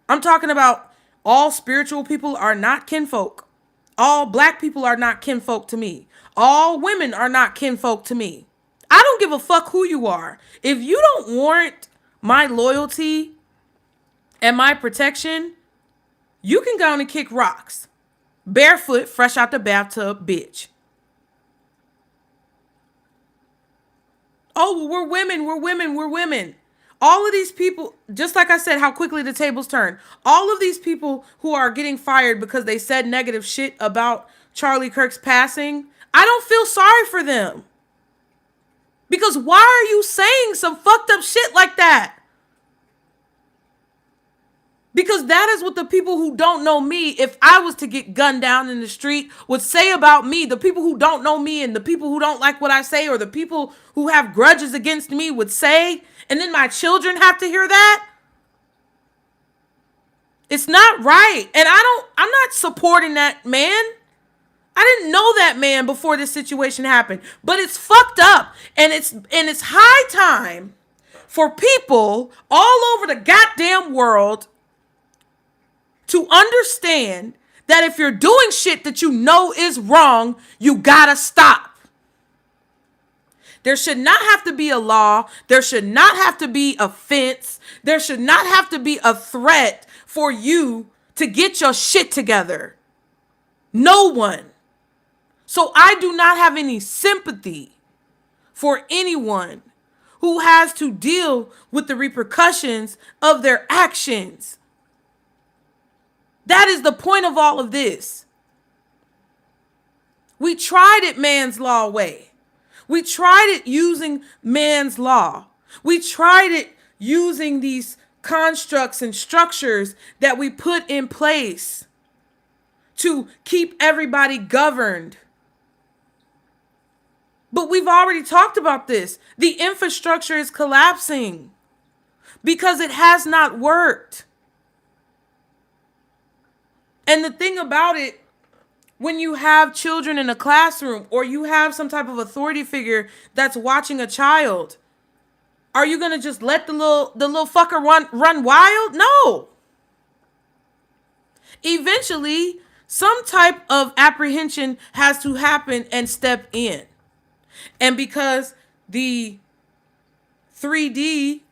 I'm talking about all spiritual people are not kinfolk. All black people are not kinfolk to me. All women are not kinfolk to me. I don't give a fuck who you are. If you don't warrant my loyalty and my protection, you can go and kick rocks. Barefoot, fresh out the bathtub, bitch. Oh, well, we're women. All of these people, just like I said, how quickly the tables turn. All of these people who are getting fired because they said negative shit about Charlie Kirk's passing, I don't feel sorry for them. Because why are you saying some fucked up shit like that? Because that is what the people who don't know me, if I was to get gunned down in the street, would say about me. The people who don't know me and the people who don't like what I say, or the people who have grudges against me would say, and then my children have to hear that. It's not right. And I'm not supporting that man. I didn't know that man before this situation happened, but it's fucked up. And it's high time for people all over the goddamn world to understand that if you're doing shit that you know is wrong, you gotta stop. There should not have to be a law. There should not have to be a fence. There should not have to be a threat for you to get your shit together. No one. So I do not have any sympathy for anyone who has to deal with the repercussions of their actions. That is the point of all of this. We tried it man's law way. We tried it using man's law. We tried it using these constructs and structures that we put in place to keep everybody governed. But we've already talked about this. The infrastructure is collapsing because it has not worked. And the thing about it, when you have children in a classroom or you have some type of authority figure that's watching a child, are you going to just let the little fucker run wild? No. Eventually, some type of apprehension has to happen and step in. And because the 3D,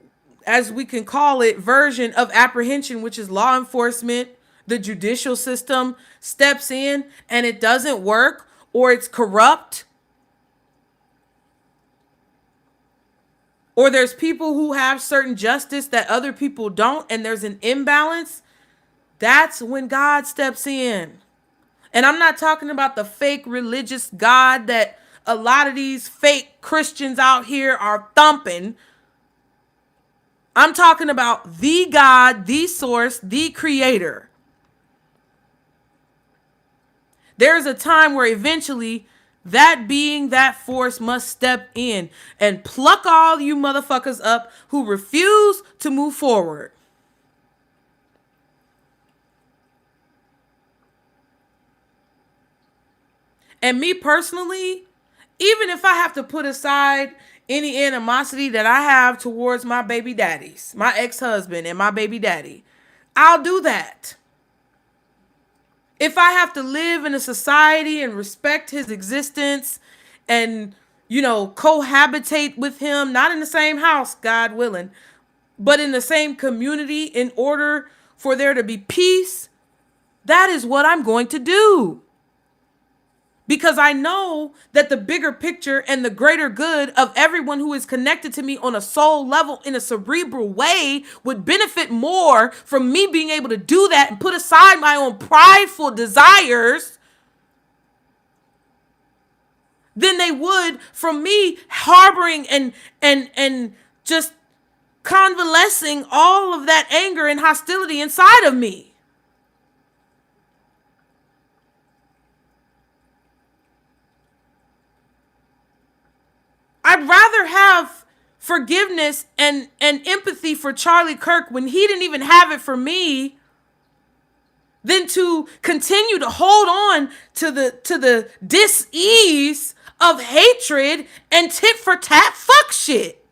as we can call it, version of apprehension, which is law enforcement, the judicial system, steps in and it doesn't work, or it's corrupt, or there's people who have certain justice that other people don't, and there's an imbalance, that's when God steps in. And I'm not talking about the fake religious God that a lot of these fake Christians out here are thumping. I'm talking about the God, the source, the creator. There's a time where eventually that being, that force must step in and pluck all you motherfuckers up who refuse to move forward. And me personally, even if I have to put aside any animosity that I have towards my baby daddies, my ex-husband and my baby daddy, I'll do that. If I have to live in a society and respect his existence and, cohabitate with him, not in the same house, God willing, but in the same community in order for there to be peace, that is what I'm going to do. because I know that the bigger picture and the greater good of everyone who is connected to me on a soul level in a cerebral way would benefit more from me being able to do that and put aside my own prideful desires than they would from me harboring and just convalescing all of that anger and hostility inside of me. I'd rather have forgiveness and empathy for Charlie Kirk when he didn't even have it for me than to continue to hold on to the dis-ease of hatred and tit for tat fuck shit.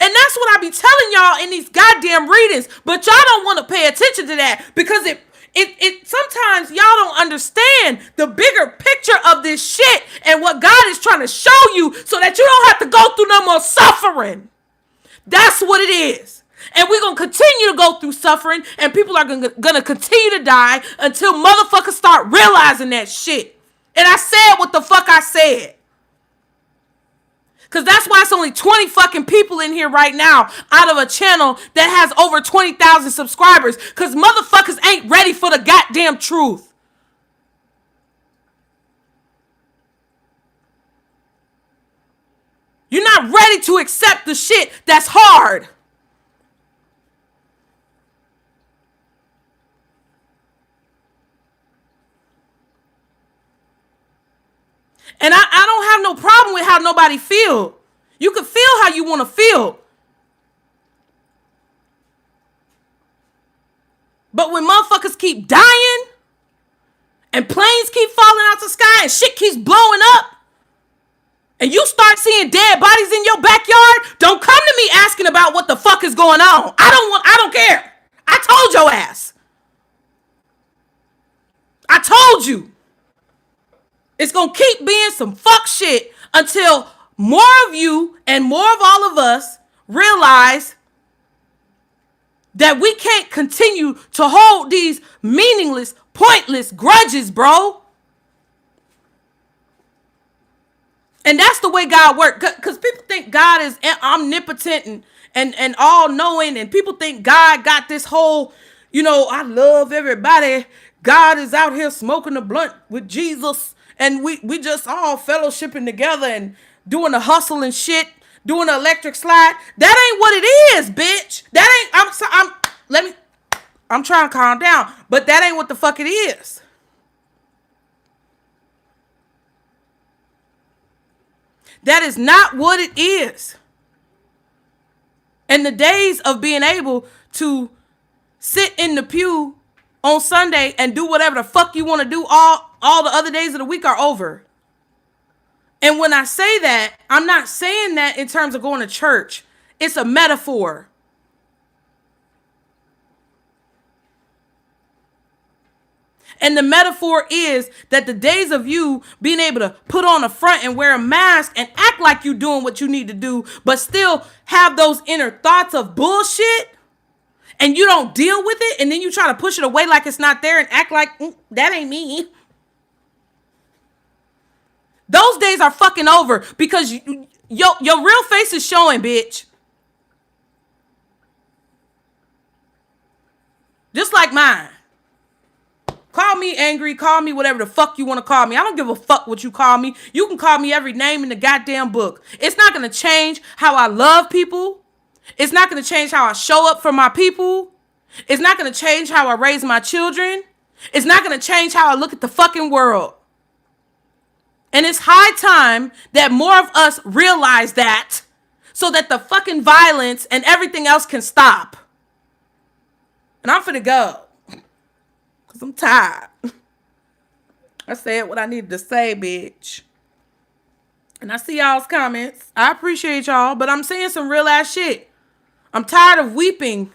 And that's what I be telling y'all in these goddamn readings, but y'all don't want to pay attention to that because it sometimes y'all don't understand the bigger picture of this shit and what God is trying to show you so that you don't have to go through no more suffering. That's what it is. And we're going to continue to go through suffering, and people are going to continue to die until motherfuckers start realizing that shit. And I said what the fuck I said. Because that's why it's only 20 fucking people in here right now out of a channel that has over 20,000 subscribers. Because motherfuckers ain't ready for the goddamn truth. You're not ready to accept the shit that's hard. And I don't have no problem with how nobody feel. You can feel how you want to feel. But when motherfuckers keep dying and planes keep falling out the sky and shit keeps blowing up and you start seeing dead bodies in your backyard, don't come to me asking about what the fuck is going on. I don't care. I told your ass. I told you. It's going to keep being some fuck shit until more of you and more of all of us realize that we can't continue to hold these meaningless, pointless grudges, bro. And that's the way God works. Because people think God is omnipotent and all-knowing. And people think God got this whole, I love everybody. God is out here smoking a blunt with Jesus. And we just all fellowshipping together and doing the hustle and shit, doing the electric slide. That ain't what it is, bitch. I'm trying to calm down, but that ain't what the fuck it is. That is not what it is. And the days of being able to sit in the pew on Sunday and do whatever the fuck you want to do all the other days of the week are over. And when I say that, I'm not saying that in terms of going to church. It's a metaphor. And the metaphor is that the days of you being able to put on a front and wear a mask and act like you're doing what you need to do, but still have those inner thoughts of bullshit, and you don't deal with it, and then you try to push it away like it's not there and act like that ain't me. Those days are fucking over because your real face is showing, bitch. Just like mine. Call me angry, call me whatever the fuck you want to call me. I don't give a fuck what you call me. You can call me every name in the goddamn book. It's not going to change how I love people. It's not going to change how I show up for my people. It's not going to change how I raise my children. It's not going to change how I look at the fucking world. And it's high time that more of us realize that so that the fucking violence and everything else can stop. And I'm finna go. Because I'm tired. I said what I needed to say, bitch. And I see y'all's comments. I appreciate y'all, but I'm saying some real ass shit. I'm tired of weeping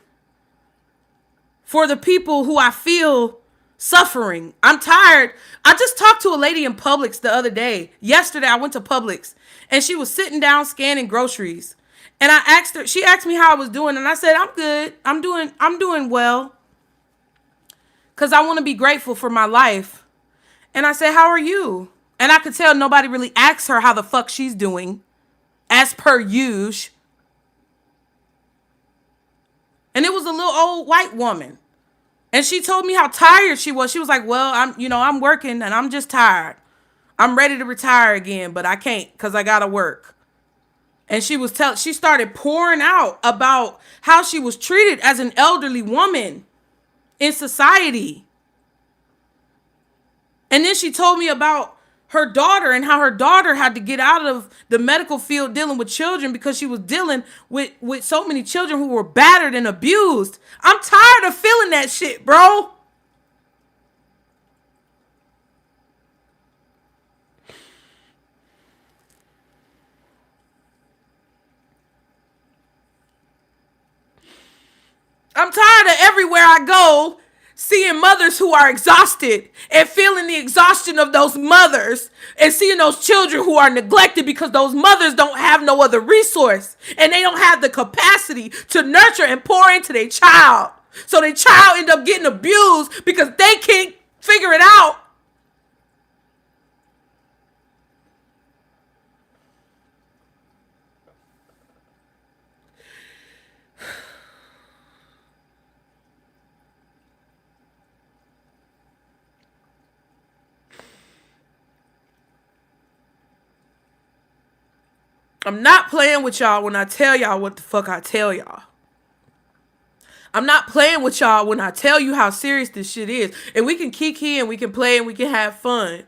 for the people who I feel suffering. I'm tired. I just talked to a lady in Publix the other day. Yesterday, I went to Publix and she was sitting down scanning groceries. And I asked her, she asked me how I was doing. And I said, I'm good. I'm doing well. Because I want to be grateful for my life. And I said, how are you? And I could tell nobody really asked her how the fuck she's doing, as per usual. And it was a little old white woman. And she told me how tired she was. She was like, well, I'm working and I'm just tired. I'm ready to retire again, but I can't because I gotta work. And she started pouring out about how she was treated as an elderly woman in society. And then she told me about her daughter and how her daughter had to get out of the medical field dealing with children because she was dealing with so many children who were battered and abused. I'm tired of feeling that shit, bro. I'm tired of everywhere I go seeing mothers who are exhausted and feeling the exhaustion of those mothers and seeing those children who are neglected because those mothers don't have no other resource and they don't have the capacity to nurture and pour into their child. So their child end up getting abused because they can't figure it out. I'm not playing with y'all when I tell y'all what the fuck I tell y'all. I'm not playing with y'all when I tell you how serious this shit is. And we can kiki and we can play and we can have fun.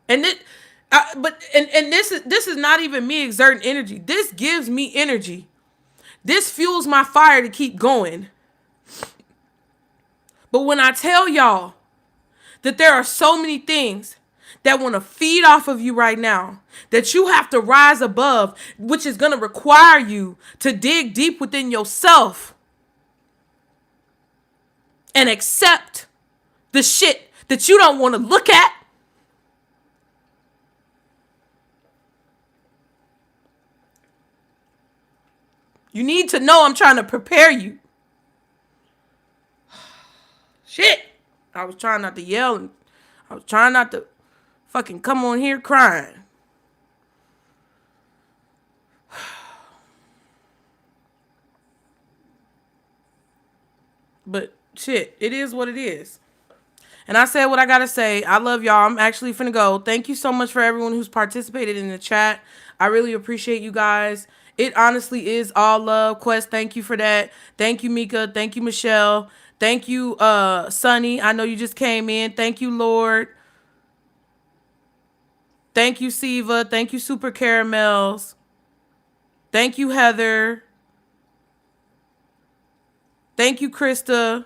And this is not even me exerting energy. This gives me energy. This fuels my fire to keep going. But when I tell y'all that there are so many things that want to feed off of you right now, that you have to rise above, which is going to require you to dig deep within yourself and accept the shit that you don't want to look at. You need to know I'm trying to prepare you. Shit. I was trying not to yell and I was trying not to fucking come on here crying. But shit, it is what it is. And I said what I gotta say. I love y'all. I'm actually finna go. Thank you so much for everyone who's participated in the chat. I really appreciate you guys. It honestly is all love. Quest, thank you for that. Thank you, Mika. Thank you, Michelle. Thank you, Sunny. I know you just came in. Thank you, Lord. Thank you, Siva. Thank you, Super Caramels. Thank you, Heather. Thank you, Krista.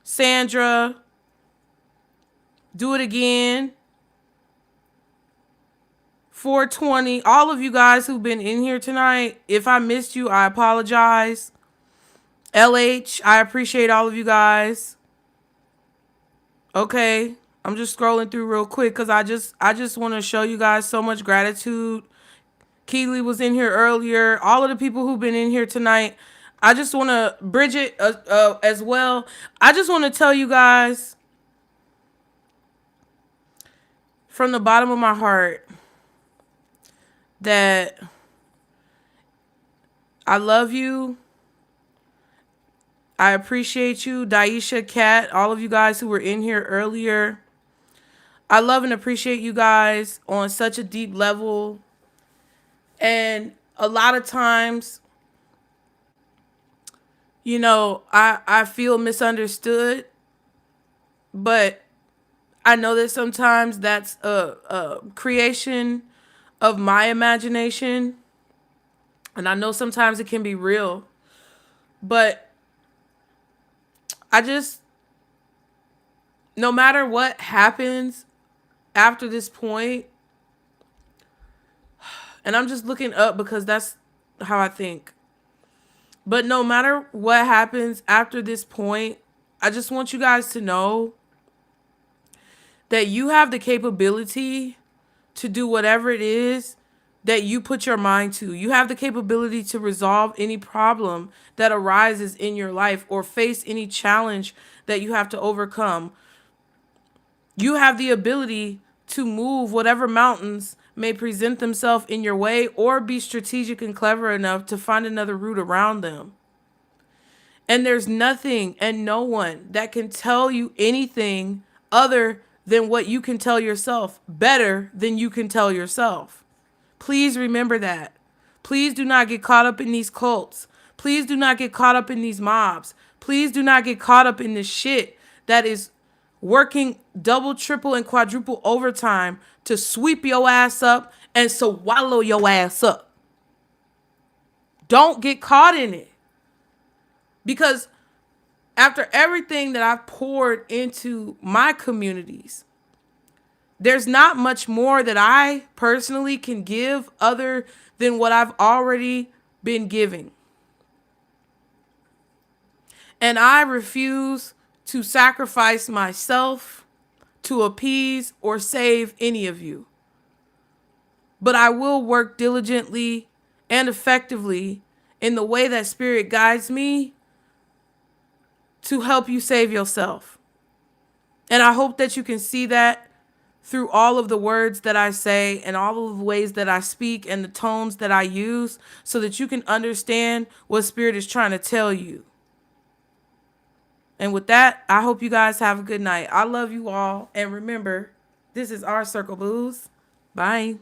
Sandra. Do it again. 420. All of you guys who've been in here tonight. If I missed you, I apologize. LH, I appreciate all of you guys. Okay. I'm just scrolling through real quick because I just want to show you guys so much gratitude. Keely was in here earlier. All of the people who've been in here tonight. I just want to, Bridget as well. I just want to tell you guys from the bottom of my heart that I love you. I appreciate you. Daisha, Kat, all of you guys who were in here earlier. I love and appreciate you guys on such a deep level. And a lot of times, you know, I feel misunderstood. But I know that sometimes that's a creation of my imagination. And I know sometimes it can be real. But no matter what happens after this point, and I'm just looking up because that's how I think. But no matter what happens after this point, I just want you guys to know that you have the capability to do whatever it is that you put your mind to. You have the capability to resolve any problem that arises in your life or face any challenge that you have to overcome. You have the ability to move whatever mountains may present themselves in your way, or be strategic and clever enough to find another route around them. And there's nothing and no one that can tell you anything other than what you can tell yourself, better than you can tell yourself. Please remember that. Please do not get caught up in these cults. Please do not get caught up in these mobs. Please do not get caught up in this shit that is working double, triple, and quadruple overtime to sweep your ass up and swallow your ass up. Don't get caught in it. Because after everything that I've poured into my communities, there's not much more that I personally can give other than what I've already been giving. And I refuse to sacrifice myself to appease or save any of you. But I will work diligently and effectively in the way that Spirit guides me to help you save yourself. And I hope that you can see that through all of the words that I say and all of the ways that I speak and the tones that I use, so that you can understand what Spirit is trying to tell you. And with that, I hope you guys have a good night. I love you all. And remember, this is our Circle Booze. Bye.